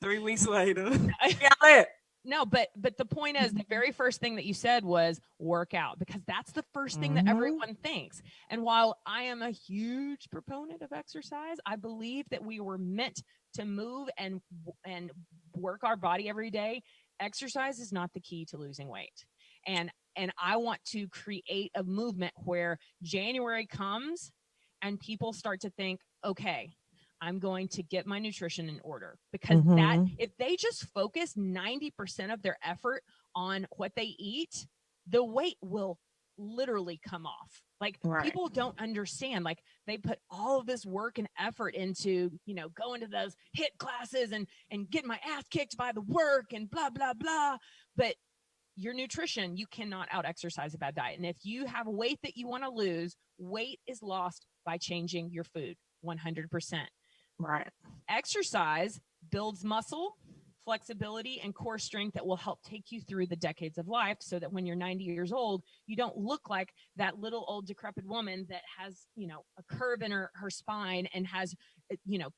3 weeks later. Got it. No, but the point is, the very first thing that you said was work out, because that's the first thing that everyone thinks. And while I am a huge proponent of exercise, I believe that we were meant to move and work our body every day. Exercise is not the key to losing weight. And I want to create a movement where January comes and people start to think, okay, I'm going to get my nutrition in order, because that, if they just focus 90% of their effort on what they eat, the weight will literally come off. Like, people don't understand, like, they put all of this work and effort into, going to those HIIT classes and getting my ass kicked by the work and blah, blah, blah. But your nutrition, you cannot out exercise a bad diet. And if you have weight that you want to lose, weight is lost by changing your food 100%. Right. Exercise builds muscle, flexibility, and core strength that will help take you through the decades of life, so that when you're 90 years old, you don't look like that little old decrepit woman that has, a curve in her spine and has,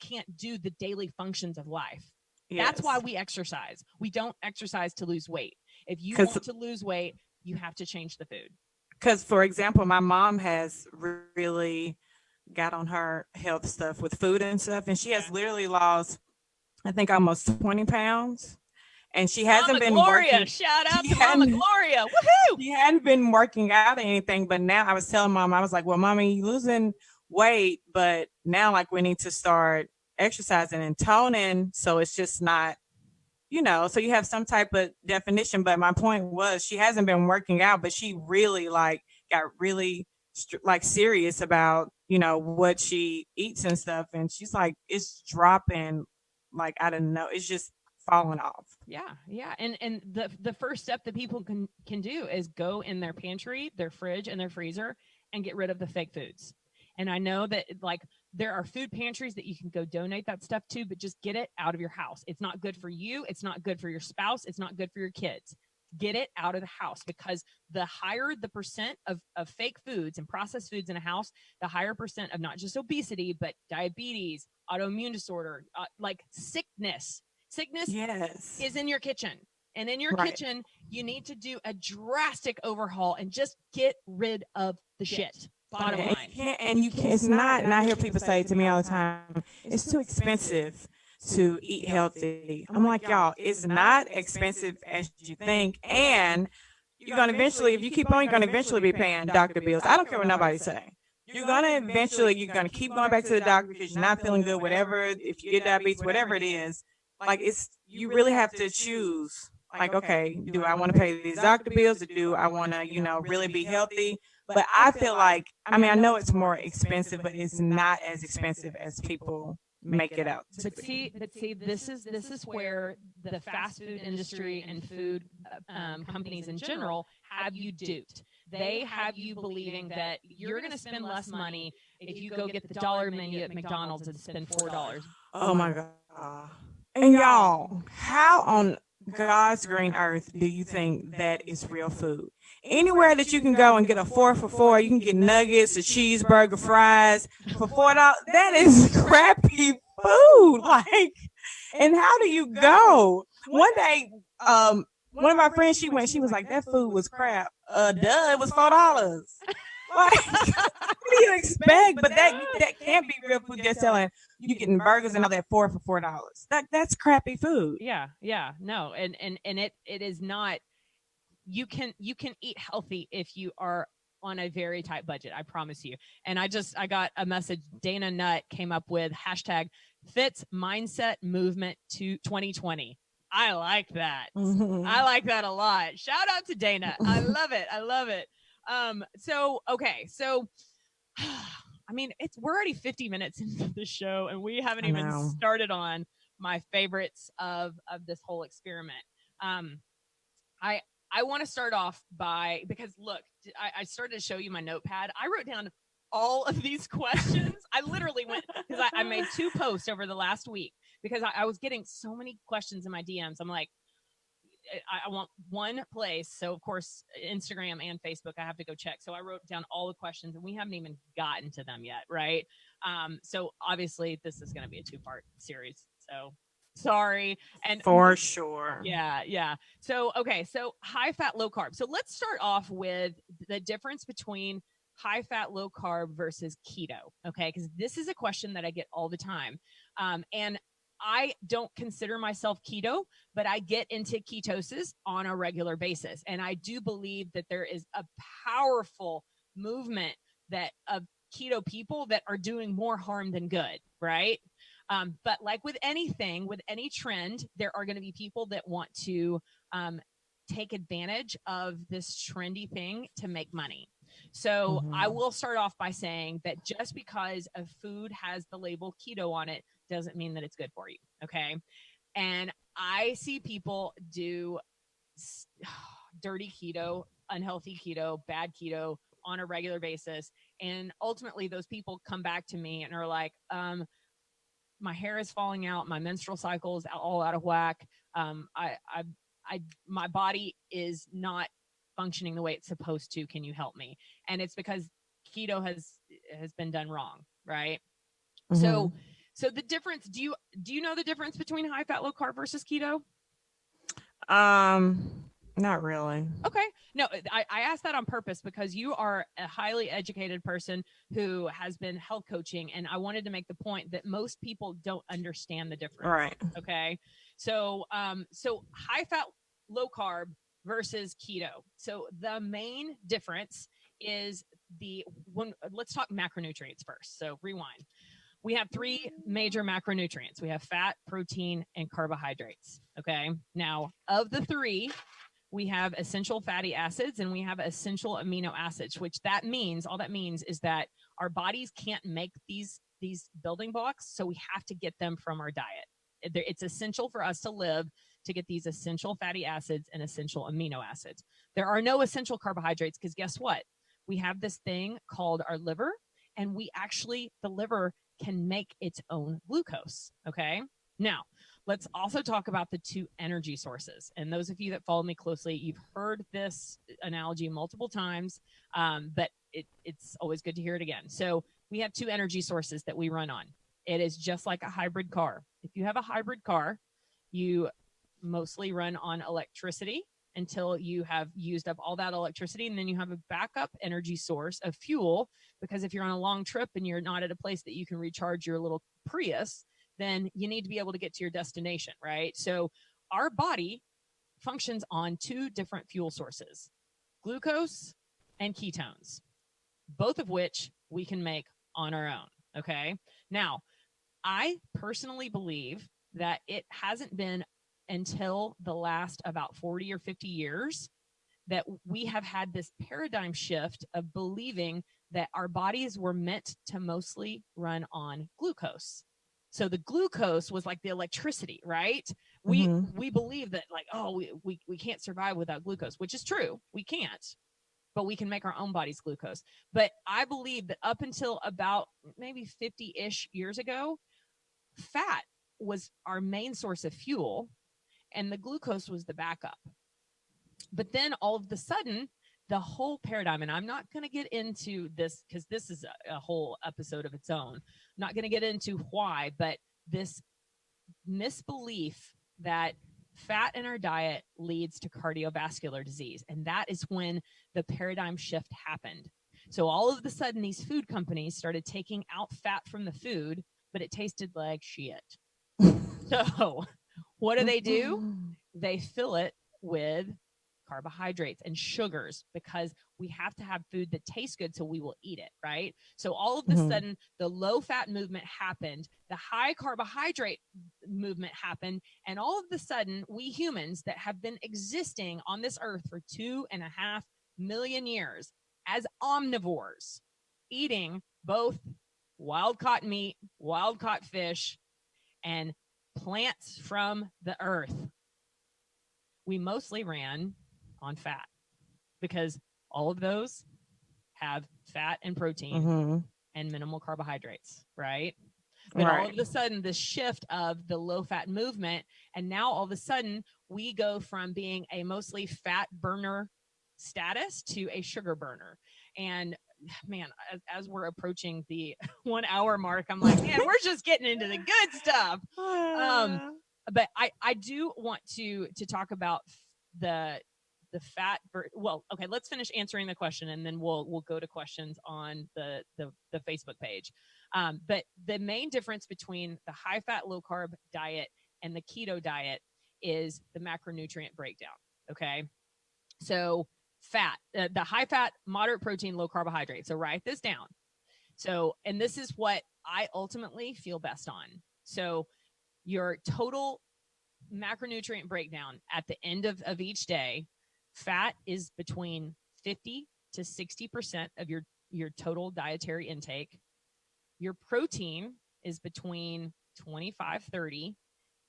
can't do the daily functions of life. Yes. That's why we exercise. We don't exercise to lose weight. If you want to lose weight, you have to change the food. Because, for example, my mom has really got on her health stuff with food and stuff, and she has literally lost, I think, almost 20 pounds. And she hasn't been working. Shout out to Mama Gloria. Woohoo! She hadn't been working out or anything, but now I was telling Mom, I was like, well, Mommy, you're losing weight, but now, like, we need to start exercising and toning, so it's just not, so you have some type of definition. But my point was, she hasn't been working out, but she really, like, got really serious about, what she eats and stuff. And she's like, it's dropping, like, I don't know, it's just falling off. Yeah. And the first step that people can do is go in their pantry, their fridge, and their freezer and get rid of the fake foods. And I know that, like, there are food pantries that you can go donate that stuff to, but just get it out of your house. It's not good for you. It's not good for your spouse. It's not good for your kids. Get it out of the house, because the higher the percent of fake foods and processed foods in a house, the higher percent of not just obesity, but diabetes, autoimmune disorder, like sickness. Sickness is in your kitchen. And in your kitchen, you need to do a drastic overhaul and just get rid of the shit. Bottom line. It's not, and I hear people say to me all the time, it's too expensive to eat healthy. I'm like, y'all, it's not expensive as you think. And you're going to eventually, if you keep on, you're going to eventually be paying doctor bills. I don't care what nobody's saying. You're going to keep going back to the doctor because you're not feeling good, whatever, if you get diabetes, whatever it is. Like, you really have to choose. Like, okay, do I want to pay these doctor bills, or do I want to, really be healthy? But I feel like, I know it's more expensive, but it's not as expensive as people make it out to be. But see, this is where the fast food industry and food companies in general have you duped. They have you believing that you're going to spend less money if you go get the dollar menu at McDonald's and spend $4. Oh my God. And y'all, how on God's green earth do you think that is real food? Anywhere that you can go and get a 4 for $4, you can get nuggets, a cheeseburger, fries for $4. That is crappy food. Like, and how do you go? One day, one of my friends, she was like, that food was crap. It was $4. Like, what do you expect? But that can't be real food. Just selling, you getting burgers and all that for $4. That's crappy food. Yeah, no, and it is not. You can eat healthy if you are on a very tight budget. I promise you. And I got a message. Dana Nutt came up with hashtag FITz Mindset Movement to 2020. I like that. Mm-hmm. I like that a lot. Shout out to Dana. I love it. So I mean, we're already 50 minutes into the show, and we haven't even know. started on my favorites of this whole experiment. I I want to start off by, because look, I started to show you my notepad. I wrote down all of these questions. I literally went, because I made 2 posts over the last week because I was getting so many questions in my DMs. I'm like, I want one place. So of course, Instagram and Facebook, I have to go check. So I wrote down all the questions, and we haven't even gotten to them yet, right? So obviously, this is going to be a 2-part series. So sorry. And for sure. yeah. So okay, so high fat, low carb. So let's start off with the difference between high fat, low carb versus keto. Okay, because this is a question that I get all the time, and I don't consider myself keto, but I get into ketosis on a regular basis. And I do believe that there is a powerful movement that of keto people that are doing more harm than good, right? But like with anything, with any trend, there are going to be people that want to take advantage of this trendy thing to make money. So I will start off by saying that just because a food has the label keto on it doesn't mean that it's good for you. Okay. And I see people do dirty keto, unhealthy keto, bad keto on a regular basis. And ultimately those people come back to me and are like, my hair is falling out. My menstrual cycle is all out of whack. My body is not functioning the way it's supposed to. Can you help me? And it's because keto has been done wrong. Right. So the difference, do you know the difference between high fat, low carb versus keto? Not really. Okay. No, I asked that on purpose because you are a highly educated person who has been health coaching. And I wanted to make the point that most people don't understand the difference. Right. Okay. So high fat, low carb versus keto. So the main difference is let's talk macronutrients first. So rewind. We have 3 major macronutrients. We have fat, protein, and carbohydrates. Okay. Now, of the 3, we have essential fatty acids and we have essential amino acids, which all that means is that our bodies can't make these building blocks. So we have to get them from our diet. It's essential for us to live to get these essential fatty acids and essential amino acids. There are no essential carbohydrates because guess what? We have this thing called our liver, and the liver can make its own glucose. Okay. Now, let's also talk about the 2 energy sources. And those of you that follow me closely, you've heard this analogy multiple times, but it's always good to hear it again. So we have 2 energy sources that we run on. It is just like a hybrid car. If you have a hybrid car, you mostly run on electricity until you have used up all that electricity, and then you have a backup energy source of fuel, because if you're on a long trip and you're not at a place that you can recharge your little Prius, then you need to be able to get to your destination, right? So our body functions on 2 different fuel sources, glucose and ketones, both of which we can make on our own. Okay. Now, I personally believe that it hasn't been until the last about 40 or 50 years that we have had this paradigm shift of believing that our bodies were meant to mostly run on glucose. So the glucose was like the electricity, right? We believe that like, oh, we can't survive without glucose, which is true. We can't, but we can make our own body's glucose. But I believe that up until about maybe 50-ish years ago, fat was our main source of fuel and the glucose was the backup. But then all of a sudden, the whole paradigm, and I'm not going to get into this because this is a whole episode of its own. I'm not going to get into why, but this misbelief that fat in our diet leads to cardiovascular disease. And that is when the paradigm shift happened. So all of a sudden, these food companies started taking out fat from the food, but it tasted like shit. So what do? They fill it with carbohydrates and sugars because we have to have food that tastes good so we will eat it, right? So all of a sudden, the low fat movement happened, the high carbohydrate movement happened, and all of a sudden, we humans that have been existing on this earth for 2.5 million years as omnivores, eating both wild caught meat, wild caught fish, and plants from the earth. We mostly ran on fat because all of those have fat and protein and minimal carbohydrates, right? But all of a sudden, this shift of the low fat movement, and now all of a sudden, we go from being a mostly fat burner status to a sugar burner. And man, as we're approaching the 1 hour mark, I'm like, man, we're just getting into the good stuff. But I do want to talk about the fat. Well, okay, let's finish answering the question, and then we'll go to questions on the Facebook page. But the main difference between the high fat, low carb diet and the keto diet is the macronutrient breakdown. Okay. So fat, the high fat, moderate protein, low carbohydrate. So write this down. So, and this is what I ultimately feel best on. So your total macronutrient breakdown at the end of each day, fat is between 50 to 60% of your total dietary intake. Your protein is between 25-30,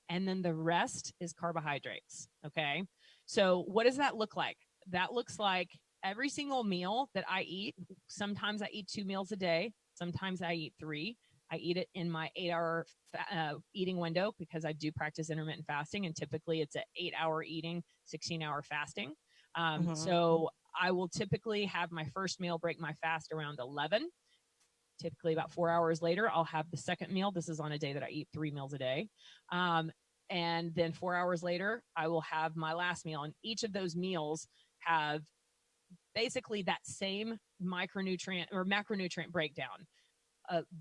and then the rest is carbohydrates. Okay. So what does that look like? That looks like every single meal that I eat. Sometimes I eat 2 meals a day. Sometimes I eat 3. I eat it in my 8-hour eating window because I do practice intermittent fasting, and typically it's an 8-hour eating, 16-hour fasting. So I will typically have my first meal, break my fast around 11. Typically about 4 hours later, I'll have the second meal. This is on a day that I eat 3 meals a day. And then 4 hours later, I will have my last meal. And each of those meals have basically that same micronutrient or macronutrient breakdown.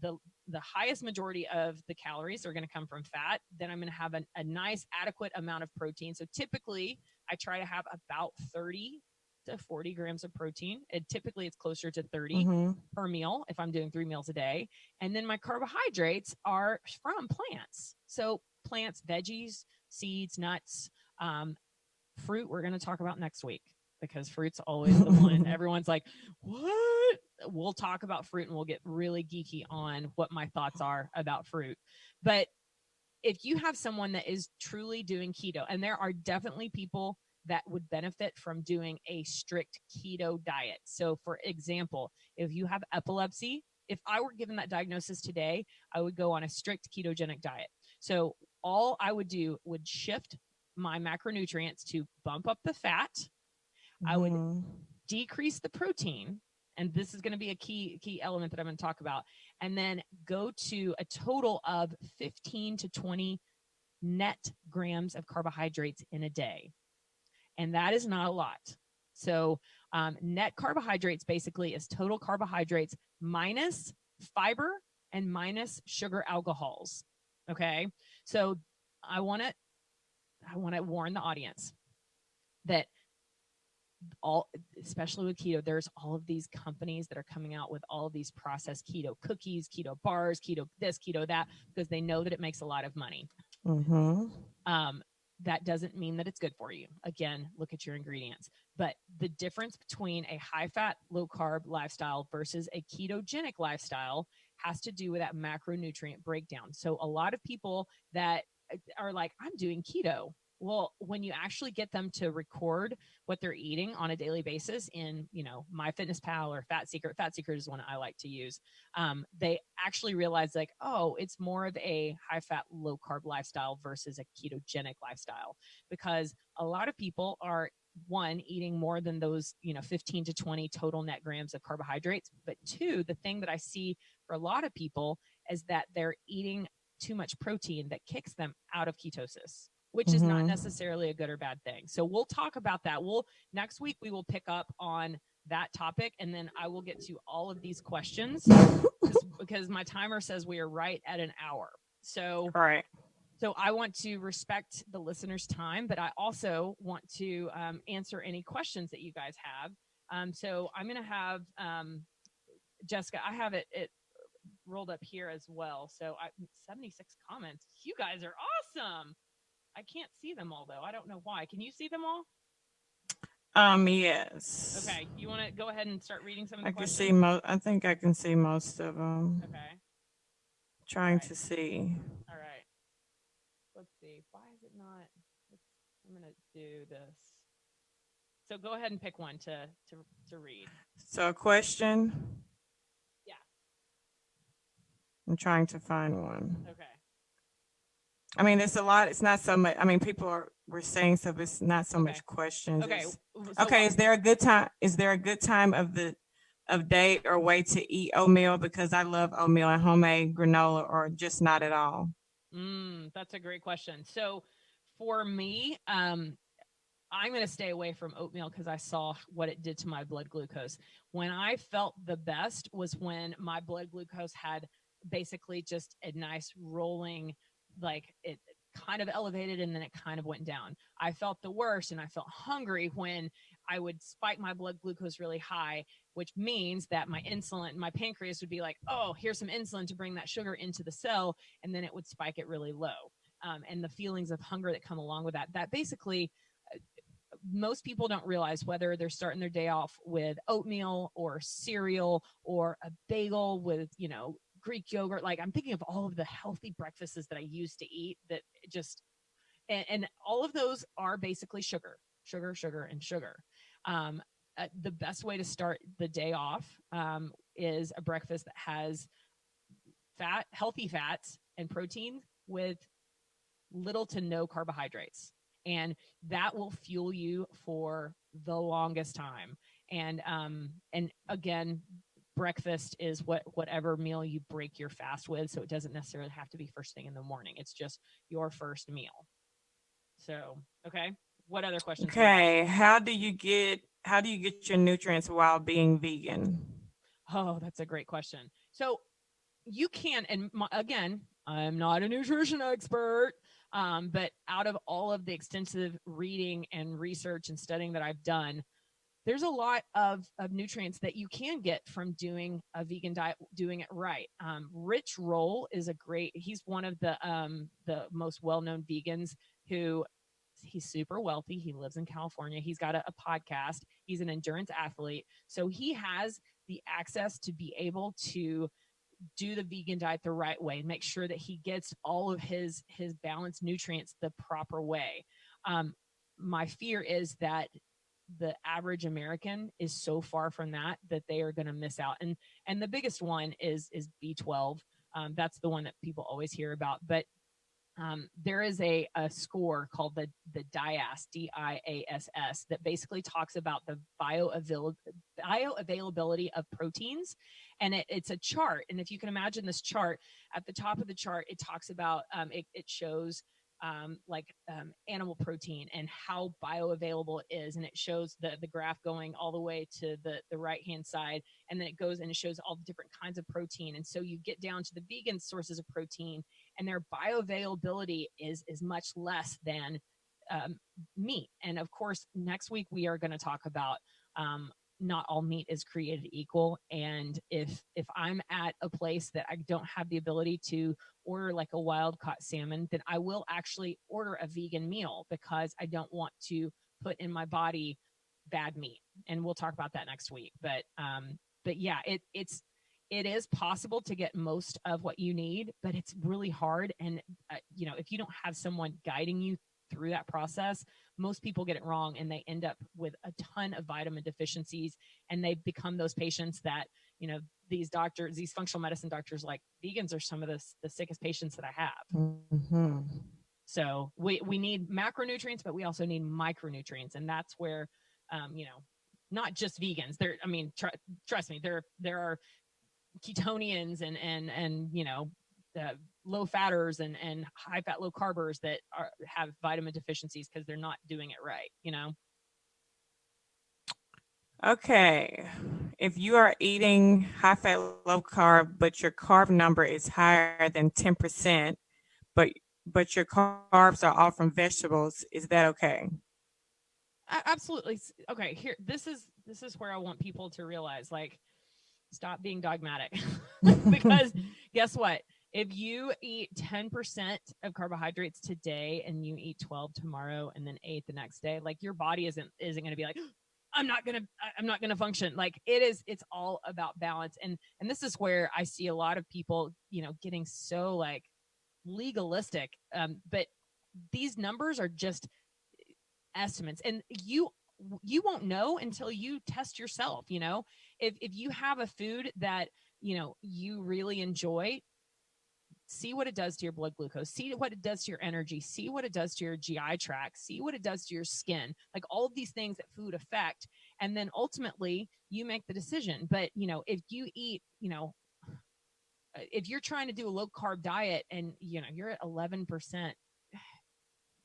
The highest majority of the calories are going to come from fat. Then I'm going to have a nice adequate amount of protein. So typically I try to have about 30 to 40 grams of protein. Typically it's closer to 30 per meal if I'm doing 3 meals a day. And then my carbohydrates are from plants. So plants, veggies, seeds, nuts, fruit we're going to talk about next week, because fruit's always the one everyone's like, what? We'll talk about fruit and we'll get really geeky on what my thoughts are about fruit. But if you have someone that is truly doing keto, and there are definitely people that would benefit from doing a strict keto diet. So for example, if you have epilepsy, if I were given that diagnosis today, I would go on a strict ketogenic diet. So all I would do would shift my macronutrients to bump up the fat. I would decrease the protein, and this is going to be a key element that I'm going to talk about, and then go to a total of 15 to 20 net grams of carbohydrates in a day. And that is not a lot. So net carbohydrates basically is total carbohydrates minus fiber and minus sugar alcohols. Okay. So I want to warn the audience that especially with keto, there's all of these companies that are coming out with all of these processed keto cookies, keto bars, keto this, keto that, because they know that it makes a lot of money. That doesn't mean that it's good for you. Again, look at your ingredients. But the difference between a high fat, low carb lifestyle versus a ketogenic lifestyle has to do with that macronutrient breakdown. So a lot of people that are like, I'm doing keto. Well, when you actually get them to record what they're eating on a daily basis in, MyFitnessPal or Fat Secret is one I like to use. They actually realize like, oh, it's more of a high fat, low carb lifestyle versus a ketogenic lifestyle, because a lot of people are eating more than those, 15 to 20 total net grams of carbohydrates. But 2, the thing that I see for a lot of people is that they're eating too much protein that kicks them out of ketosis, which is not necessarily a good or bad thing. So we'll talk about that. Next week, we will pick up on that topic, and then I will get to all of these questions because my timer says we are right at an hour. So, right. So I want to respect the listeners' time, but I also want to answer any questions that you guys have. So I'm going to have Jessica, I have it rolled up here as well. So 76 comments. You guys are awesome. I can't see them all, though. I don't know why. Can you see them all? Yes. Okay. You want to go ahead and start reading some of the questions? I think I can see most of them. Okay. Trying to see. All right. Let's see. Why is it not? I'm gonna do this. So go ahead and pick one to read. So a question. Yeah. I'm trying to find one. Okay. I mean, it's a lot. It's not so much. I mean, were saying stuff. It's not so Okay. much questions. Okay. So okay. Is there a good time? Is there a good time of day or way to eat oatmeal? Because I love oatmeal and homemade granola, or just not at all. That's a great question. So for me, I'm going to stay away from oatmeal because I saw what it did to my blood glucose. When I felt the best was when my blood glucose had basically just a nice rolling, like it kind of elevated and then it kind of went down. I felt the worst and I felt hungry when I would spike my blood glucose really high, which means that my pancreas would be like, oh, here's some insulin to bring that sugar into the cell. And then it would spike it really low. And the feelings of hunger that come along with that basically most people don't realize whether they're starting their day off with oatmeal or cereal or a bagel with, Greek yogurt. Like I'm thinking of all of the healthy breakfasts that I used to eat that just, and all of those are basically sugar, sugar, sugar, and sugar. The best way to start the day off is a breakfast that has healthy fats and protein with little to no carbohydrates. And that will fuel you for the longest time. And again, breakfast is whatever meal you break your fast with. So it doesn't necessarily have to be first thing in the morning. It's just your first meal. So, okay. What other questions? Okay. How do you get your nutrients while being vegan? Oh, that's a great question. So you can, and again, I'm not a nutrition expert, but out of all of the extensive reading and research and studying that I've done, there's a lot of nutrients that you can get from doing a vegan diet, doing it right. Rich Roll is he's one of the most well-known vegans he's super wealthy. He lives in California. He's got a podcast. He's an endurance athlete. So he has the access to be able to do the vegan diet the right way, make sure that he gets all of his balanced nutrients the proper way. My fear is that the average American is so far from that they are going to miss out. And the biggest one is B12. That's the one that people always hear about. But there is a score called the DIAS, DIASS, that basically talks about the bioavailability of proteins. And it's a chart. And if you can imagine this chart, at the top of the chart, it talks about, it shows animal protein and how bioavailable it is. And it shows the graph going all the way to the right-hand side. And then it goes and it shows all the different kinds of protein. And so you get down to the vegan sources of protein, and their bioavailability is much less than meat. And of course, next week we are going to talk about not all meat is created equal. And if I'm at a place that I don't have the ability to order like a wild caught salmon, then I will actually order a vegan meal because I don't want to put in my body bad meat. And we'll talk about that next week. But yeah, it is possible to get most of what you need, but it's really hard. And if you don't have someone guiding you through that process, most people get it wrong and they end up with a ton of vitamin deficiencies, and they become those patients that, these doctors, these functional medicine doctors, like, vegans are some of the sickest patients that I have. Mm-hmm. So we need macronutrients, but we also need micronutrients. And that's where, not just vegans there. I mean, trust me, there are ketonians and low fatters and high fat, low carbers that have vitamin deficiencies because they're not doing it right. Okay. If you are eating high fat, low carb, but your carb number is higher than 10%, but your carbs are all from vegetables, is that okay? Absolutely. Okay. Here, this is where I want people to realize, like, stop being dogmatic because guess what? If you eat 10% of carbohydrates today and you eat 12 tomorrow and then 8 the next day, like, your body isn't going to be like, I'm not gonna function. Like it's all about balance. And this is where I see a lot of people, getting so like legalistic. But these numbers are just estimates, and you won't know until you test yourself. If you have a food that you really enjoy, see what it does to your blood glucose, see what it does to your energy, see what it does to your GI tract, see what it does to your skin, like all of these things that food affect. And then ultimately you make the decision. But if you eat, if you're trying to do a low carb diet and you're at 11%,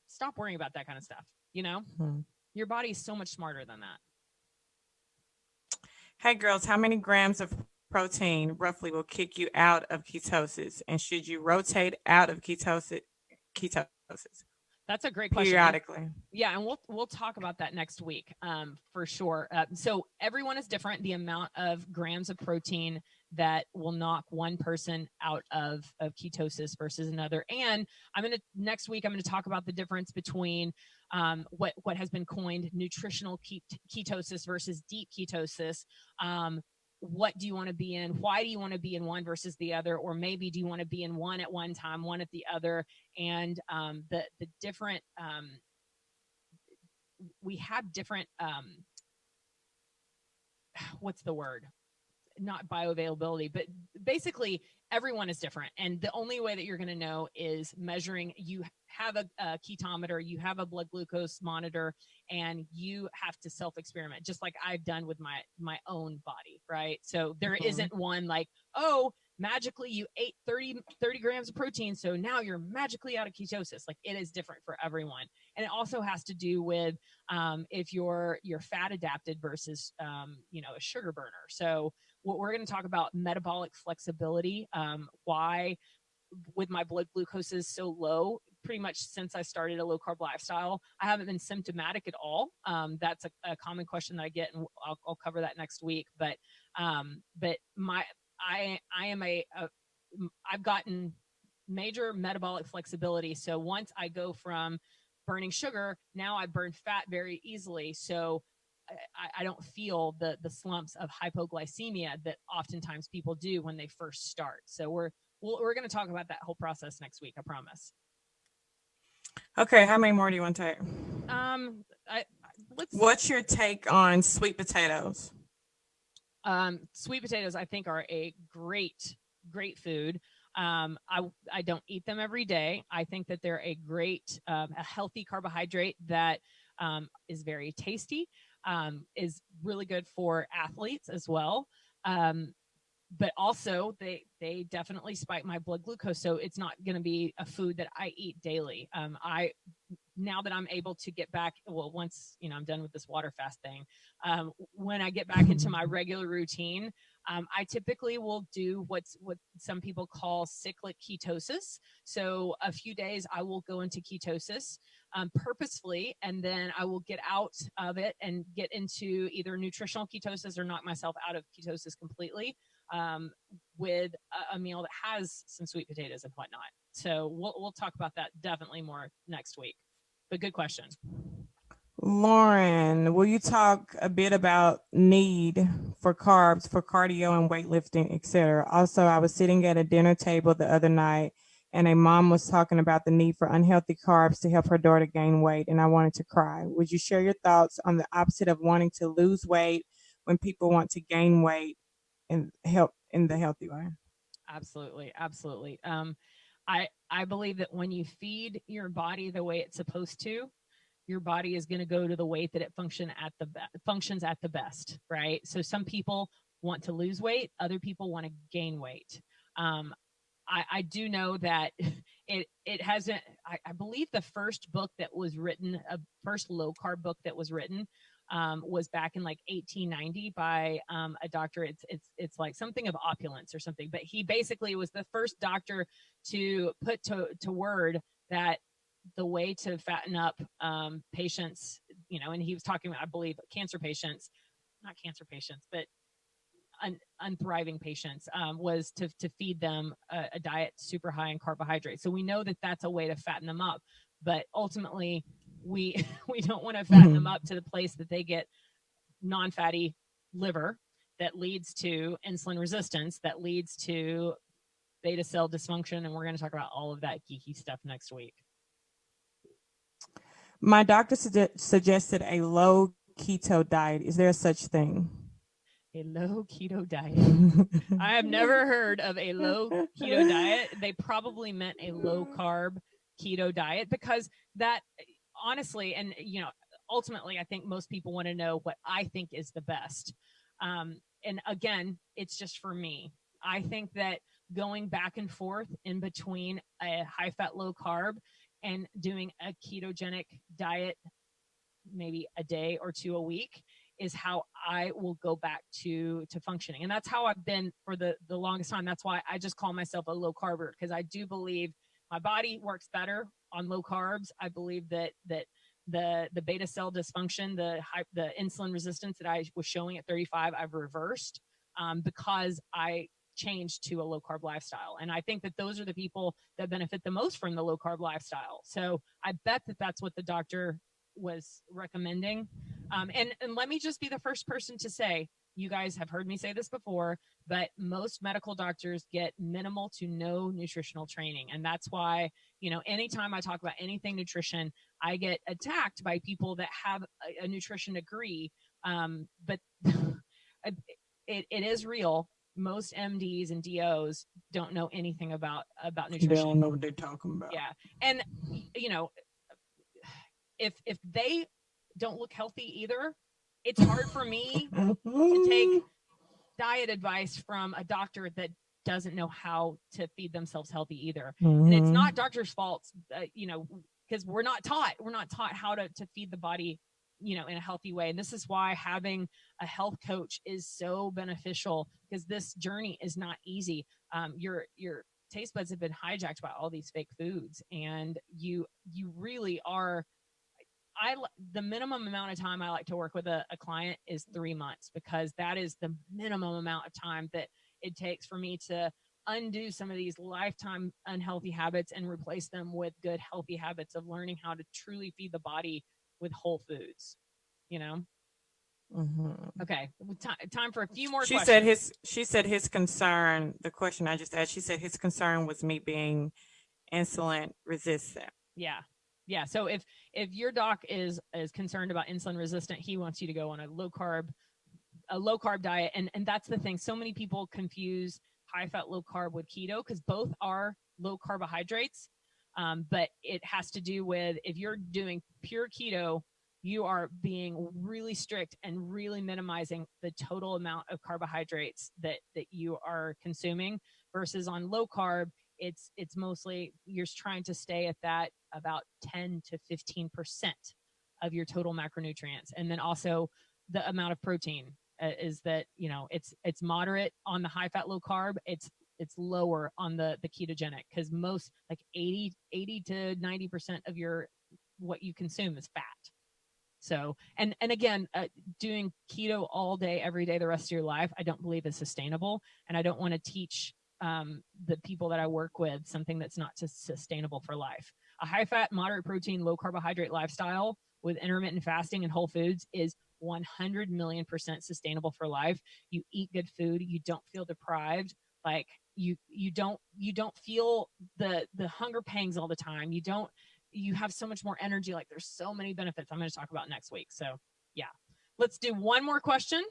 stop worrying about that kind of stuff. Hmm. Your body is so much smarter than that. Hey girls, how many grams of protein roughly will kick you out of ketosis? And should you rotate out of ketosis That's a great question. periodically? Yeah, and we'll talk about that next week, for sure. So everyone is different. The amount of grams of protein that will knock one person out of ketosis versus another. And next week I'm gonna talk about the difference between what has been coined nutritional ketosis versus deep ketosis. What do you want to be in? Why do you want to be in one versus the other? Or maybe do you want to be in one at one time, one at the other? And the different we have different what's the word, not bioavailability, but basically everyone is different. And the only way that you're going to know is measuring. You have a ketometer, you have a blood glucose monitor, and you have to self-experiment, just like I've done with my own body, right? So there isn't one like, oh, magically you ate 30 grams of protein, so now you're magically out of ketosis. Like, it is different for everyone. And it also has to do with if you're fat adapted versus a sugar burner. So what we're going to talk about metabolic flexibility, why with my blood glucose is so low pretty much since I started a low carb lifestyle. I haven't been symptomatic at all. That's a common question that I get, and I'll cover that next week. But I've gotten major metabolic flexibility. So once I go from burning sugar, now I burn fat very easily. So I don't feel the slumps of hypoglycemia that oftentimes people do when they first start. So we're going to talk about that whole process next week. I promise. Okay, how many more do you want to take? What's your take on sweet potatoes? Sweet potatoes, I think, are a great food. I don't eat them every day. I think that they're a great, a healthy carbohydrate that is very tasty, is really good for athletes as well. But also they definitely spike my blood glucose. So it's not going to be a food that I eat daily. Now that I'm able to get back, well, once I'm done with this water fast thing, when I get back into my regular routine, I typically will do what some people call cyclic ketosis. So a few days I will go into ketosis purposefully, and then I will get out of it and get into either nutritional ketosis or knock myself out of ketosis completely, with a meal that has some sweet potatoes and whatnot. So we'll talk about that definitely more next week. But good question. Lauren, will you talk a bit about need for carbs for cardio and weightlifting, etc.? Also, I was sitting at a dinner table the other night and a mom was talking about the need for unhealthy carbs to help her daughter gain weight, and I wanted to cry. Would you share your thoughts on the opposite of wanting to lose weight when people want to gain weight and help in the healthy way? Absolutely. I believe that when you feed your body the way it's supposed to, your body is going to go to the weight that it functions at the best, right? So some people want to lose weight, other people want to gain weight. I do know that it hasn't. I believe the first book that was written, a first low carb book that was written, was back in like 1890 by a doctor. It's like something of opulence or something. But he basically was the first doctor to put to word that the way to fatten up patients, and he was talking about, I believe, cancer patients, not cancer patients, but unthriving patients, was to feed them a diet super high in carbohydrates. So we know that that's a way to fatten them up, but ultimately we don't want to fatten them up to the place that they get non-fatty liver that leads to insulin resistance, that leads to beta cell dysfunction. And we're going to talk about all of that geeky stuff next week. My doctor suggested a low keto diet. Is there such thing? A low keto diet. I have never heard of a low keto diet. They probably meant a low carb keto diet, because that, honestly, and ultimately, I think most people want to know what I think is the best. And again, it's just for me. I think that going back and forth in between a high fat, low carb and doing a ketogenic diet, maybe a day or two a week, is how I will go back to functioning. And that's how I've been for the longest time. That's why I just call myself a low carber, because I do believe my body works better on low carbs. I believe that the beta cell dysfunction, the insulin resistance that I was showing at 35, I've reversed because I changed to a low carb lifestyle. And I think that those are the people that benefit the most from the low carb lifestyle. So I bet that that's what the doctor was recommending. And let me just be the first person to say, you guys have heard me say this before, but most medical doctors get minimal to no nutritional training. And that's why, anytime I talk about anything nutrition, I get attacked by people that have a nutrition degree. But it is real. Most MDs and DOs don't know anything about nutrition. They don't know what they're talking about. Yeah. And, if they don't look healthy either, it's hard for me to take diet advice from a doctor that doesn't know how to feed themselves healthy either. And it's not doctors' faults, because we're not taught how to feed the body, in a healthy way. And this is why having a health coach is so beneficial, because this journey is not easy. Your taste buds have been hijacked by all these fake foods, and you really are. The minimum amount of time I like to work with a client is 3 months, because that is the minimum amount of time that it takes for me to undo some of these lifetime unhealthy habits and replace them with good, healthy habits of learning how to truly feed the body with whole foods, Okay. Time for a few more questions. She said his concern, the question I just asked, she said his concern was me being insulin resistant. Yeah. So if your doc is concerned about insulin resistant, he wants you to go on a low carb diet. And that's the thing. So many people confuse high fat, low carb with keto, because both are low carbohydrates. But it has to do with, if you're doing pure keto, you are being really strict and really minimizing the total amount of carbohydrates that you are consuming, versus on low carb, it's mostly you're trying to stay at that about 10 to 15% of your total macronutrients. And then also the amount of protein is that, it's moderate on the high fat, low carb. It's lower on the ketogenic, because most, like 80 to 90% of what you consume is fat. So, and again, doing keto all day, every day, the rest of your life, I don't believe is sustainable. And I don't want to teach the people that I work with something that's not sustainable for life. A high fat, moderate protein, low carbohydrate lifestyle with intermittent fasting and whole foods is 100 million % sustainable for life. You eat good food. You don't feel deprived. Like you don't feel the hunger pangs all the time. You have so much more energy. Like, there's so many benefits I'm going to talk about next week. So yeah, let's do one more question.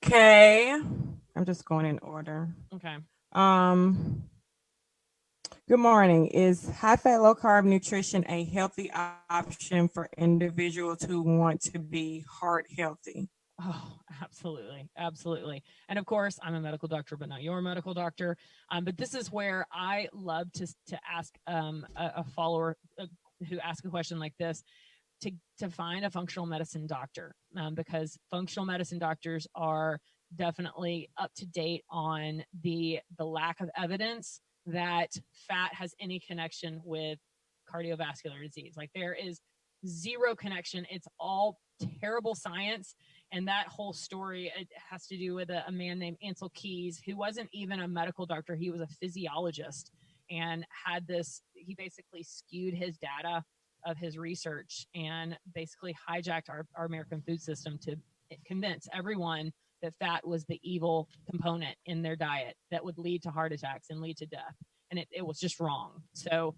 Okay. I'm just going in order. Okay. Good morning. Is high fat, low carb nutrition a healthy option for individuals who want to be heart healthy? Oh, absolutely. Absolutely. And of course, I'm a medical doctor, but not your medical doctor. But this is where I love to ask a follower who asks a question like this, to find a functional medicine doctor, because functional medicine doctors are definitely up to date on the lack of evidence that fat has any connection with cardiovascular disease. Like, there is zero connection. It's all terrible science. And that whole story, it has to do with a man named Ansel Keys, who wasn't even a medical doctor. He was a physiologist, and he basically skewed his data of his research and basically hijacked our American food system to convince everyone that fat was the evil component in their diet that would lead to heart attacks and lead to death. And it was just wrong. So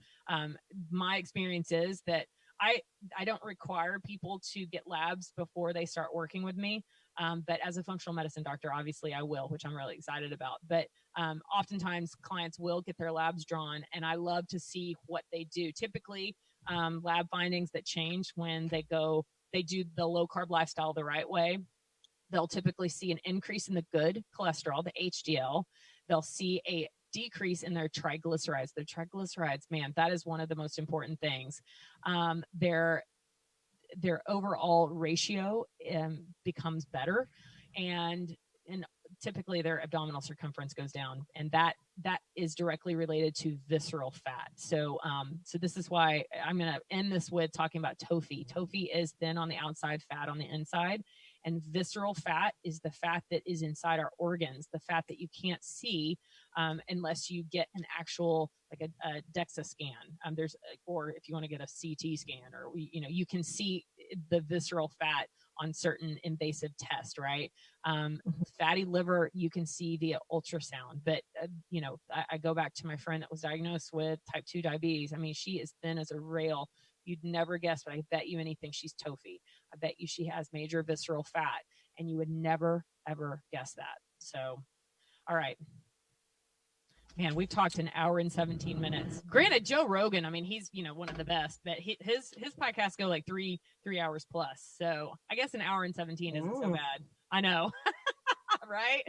my experience is that I don't require people to get labs before they start working with me. But as a functional medicine doctor, obviously I will, which I'm really excited about. But oftentimes clients will get their labs drawn, and I love to see what they do. Typically, lab findings that change when they do the low carb lifestyle the right way. They'll typically see an increase in the good cholesterol, the HDL. They'll see a decrease in their triglycerides. Their triglycerides, man, that is one of the most important things. Their overall ratio becomes better, and typically their abdominal circumference goes down, and that is directly related to visceral fat. So this is why I'm going to end this with talking about TOFI. TOFI is thin on the outside, fat on the inside. And visceral fat is the fat that is inside our organs, the fat that you can't see unless you get an actual, like a DEXA scan. Or if you want to get a CT scan, or you can see the visceral fat on certain invasive tests, right? Fatty liver, you can see via ultrasound. But I go back to my friend that was diagnosed with type 2 diabetes. I mean, she is thin as a rail. You'd never guess, but I bet you anything she's TOFI. I bet you she has major visceral fat, and you would never, ever guess that. So, all right. Man, we've talked an hour and 17 minutes. Granted, Joe Rogan, I mean, he's, one of the best, but his podcasts go like three hours plus. So I guess an hour and 17 isn't so bad. I know. Right?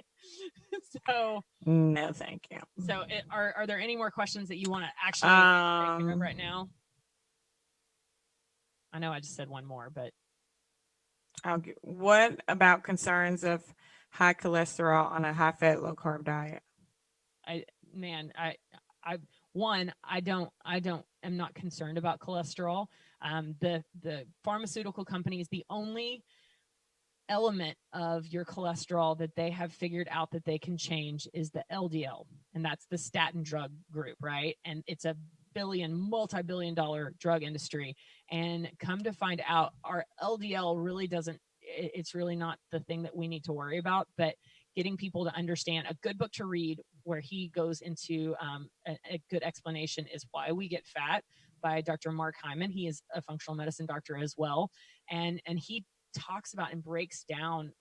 So no, thank you. So are there any more questions that you want to actually take care of right now? I know I just said one more, but what about concerns of high cholesterol on a high fat, low carb diet? I'm not concerned about cholesterol. The pharmaceutical companies, the only element of your cholesterol that they have figured out that they can change is the LDL, and that's the statin drug group, right? And it's a multi-billion dollar drug industry. And come to find out, our LDL really it's really not the thing that we need to worry about. But getting people to understand, a good book to read where he goes into a good explanation is Why We Get Fat by Dr. Mark Hyman. He is a functional medicine doctor as well. And he talks about and breaks down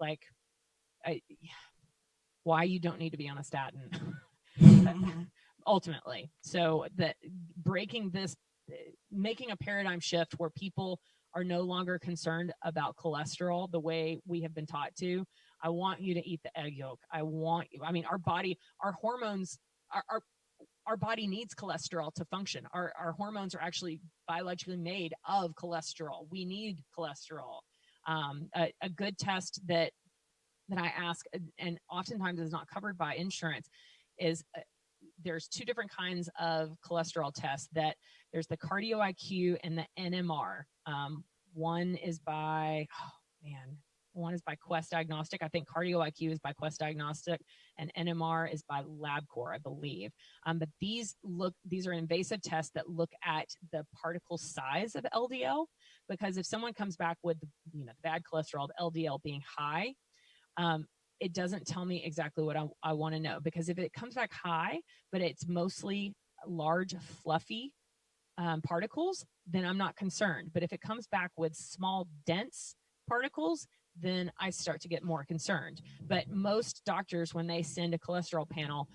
why you don't need to be on a statin. Ultimately. So that making a paradigm shift where people are no longer concerned about cholesterol the way we have been taught to. I want you to eat the egg yolk. Our body, our hormones, our body needs cholesterol to function. Our hormones are actually biologically made of cholesterol. We need cholesterol. A good test that I ask, and oftentimes is not covered by insurance, is there's two different kinds of cholesterol tests. That there's the cardio IQ and the NMR. One is by Quest Diagnostic. I think cardio IQ is by Quest Diagnostic, and NMR is by LabCorp, I believe. But these are invasive tests that look at the particle size of LDL, because if someone comes back with bad cholesterol, the LDL being high, it doesn't tell me exactly what I want to know. Because if it comes back high, but it's mostly large, fluffy particles, then I'm not concerned. But if it comes back with small, dense particles, then I start to get more concerned. But most doctors, when they send a cholesterol panel,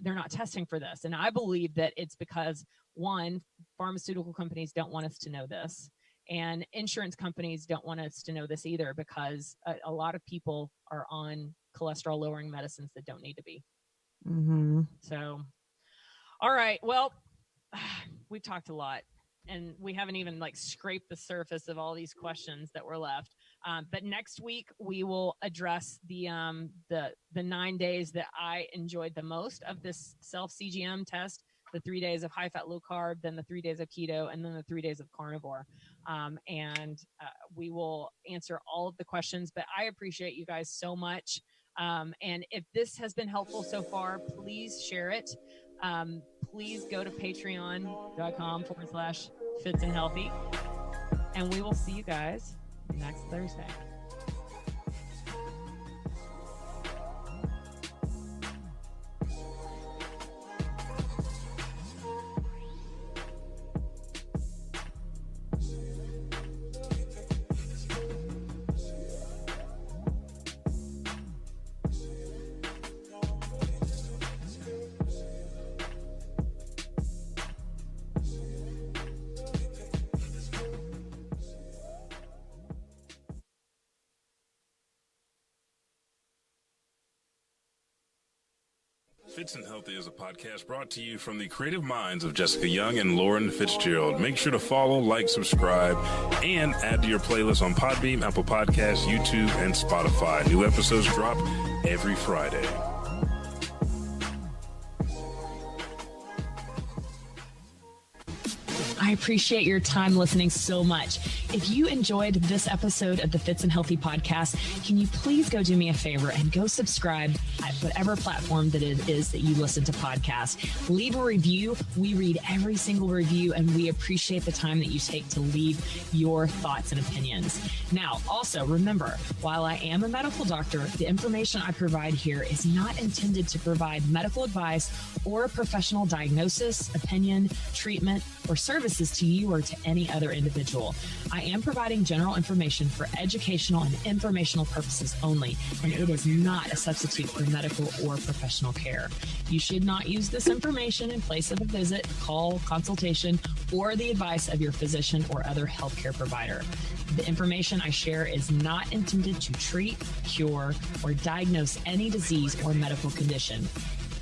they're not testing for this. And I believe that it's because, one, pharmaceutical companies don't want us to know this. And insurance companies don't want us to know this either, because a lot of people are on cholesterol lowering medicines that don't need to be. Mm-hmm. So, all right. Well, we've talked a lot, and we haven't even scraped the surface of all these questions that were left. But next week we will address the 9 days that I enjoyed the most of this self CGM test. The 3 days of high fat, low carb, then the 3 days of keto, and then the 3 days of carnivore. And we will answer all of the questions, but I appreciate you guys so much. And if this has been helpful so far, please share it. Please go to patreon.com/fits and healthy. And we will see you guys next Thursday. Fitz and Healthy is a podcast brought to you from the creative minds of Jessica Young and Lauren Fitzgerald. Make sure to follow, like, subscribe, and add to your playlist on Podbeam, Apple Podcasts, YouTube, and Spotify. New episodes drop every Friday. I appreciate your time listening so much. If you enjoyed this episode of the Fitz and Healthy podcast, can you please go do me a favor and go subscribe at whatever platform that it is that you listen to podcasts. Leave a review. We read every single review, and we appreciate the time that you take to leave your thoughts and opinions. Now, also remember, while I am a medical doctor, the information I provide here is not intended to provide medical advice or a professional diagnosis, opinion, treatment, or services to you or to any other individual. I am providing general information for educational and informational purposes only, and it is not a substitute for medical or professional care. You should not use this information in place of a visit, call, consultation, or the advice of your physician or other healthcare provider. The information I share is not intended to treat, cure, or diagnose any disease or medical condition.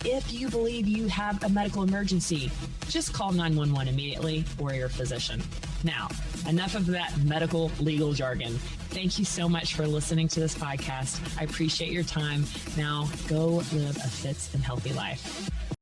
If you believe you have a medical emergency, just call 911 immediately or your physician. Now, enough of that medical legal jargon. Thank you so much for listening to this podcast. I appreciate your time. Now, go live a fit and healthy life.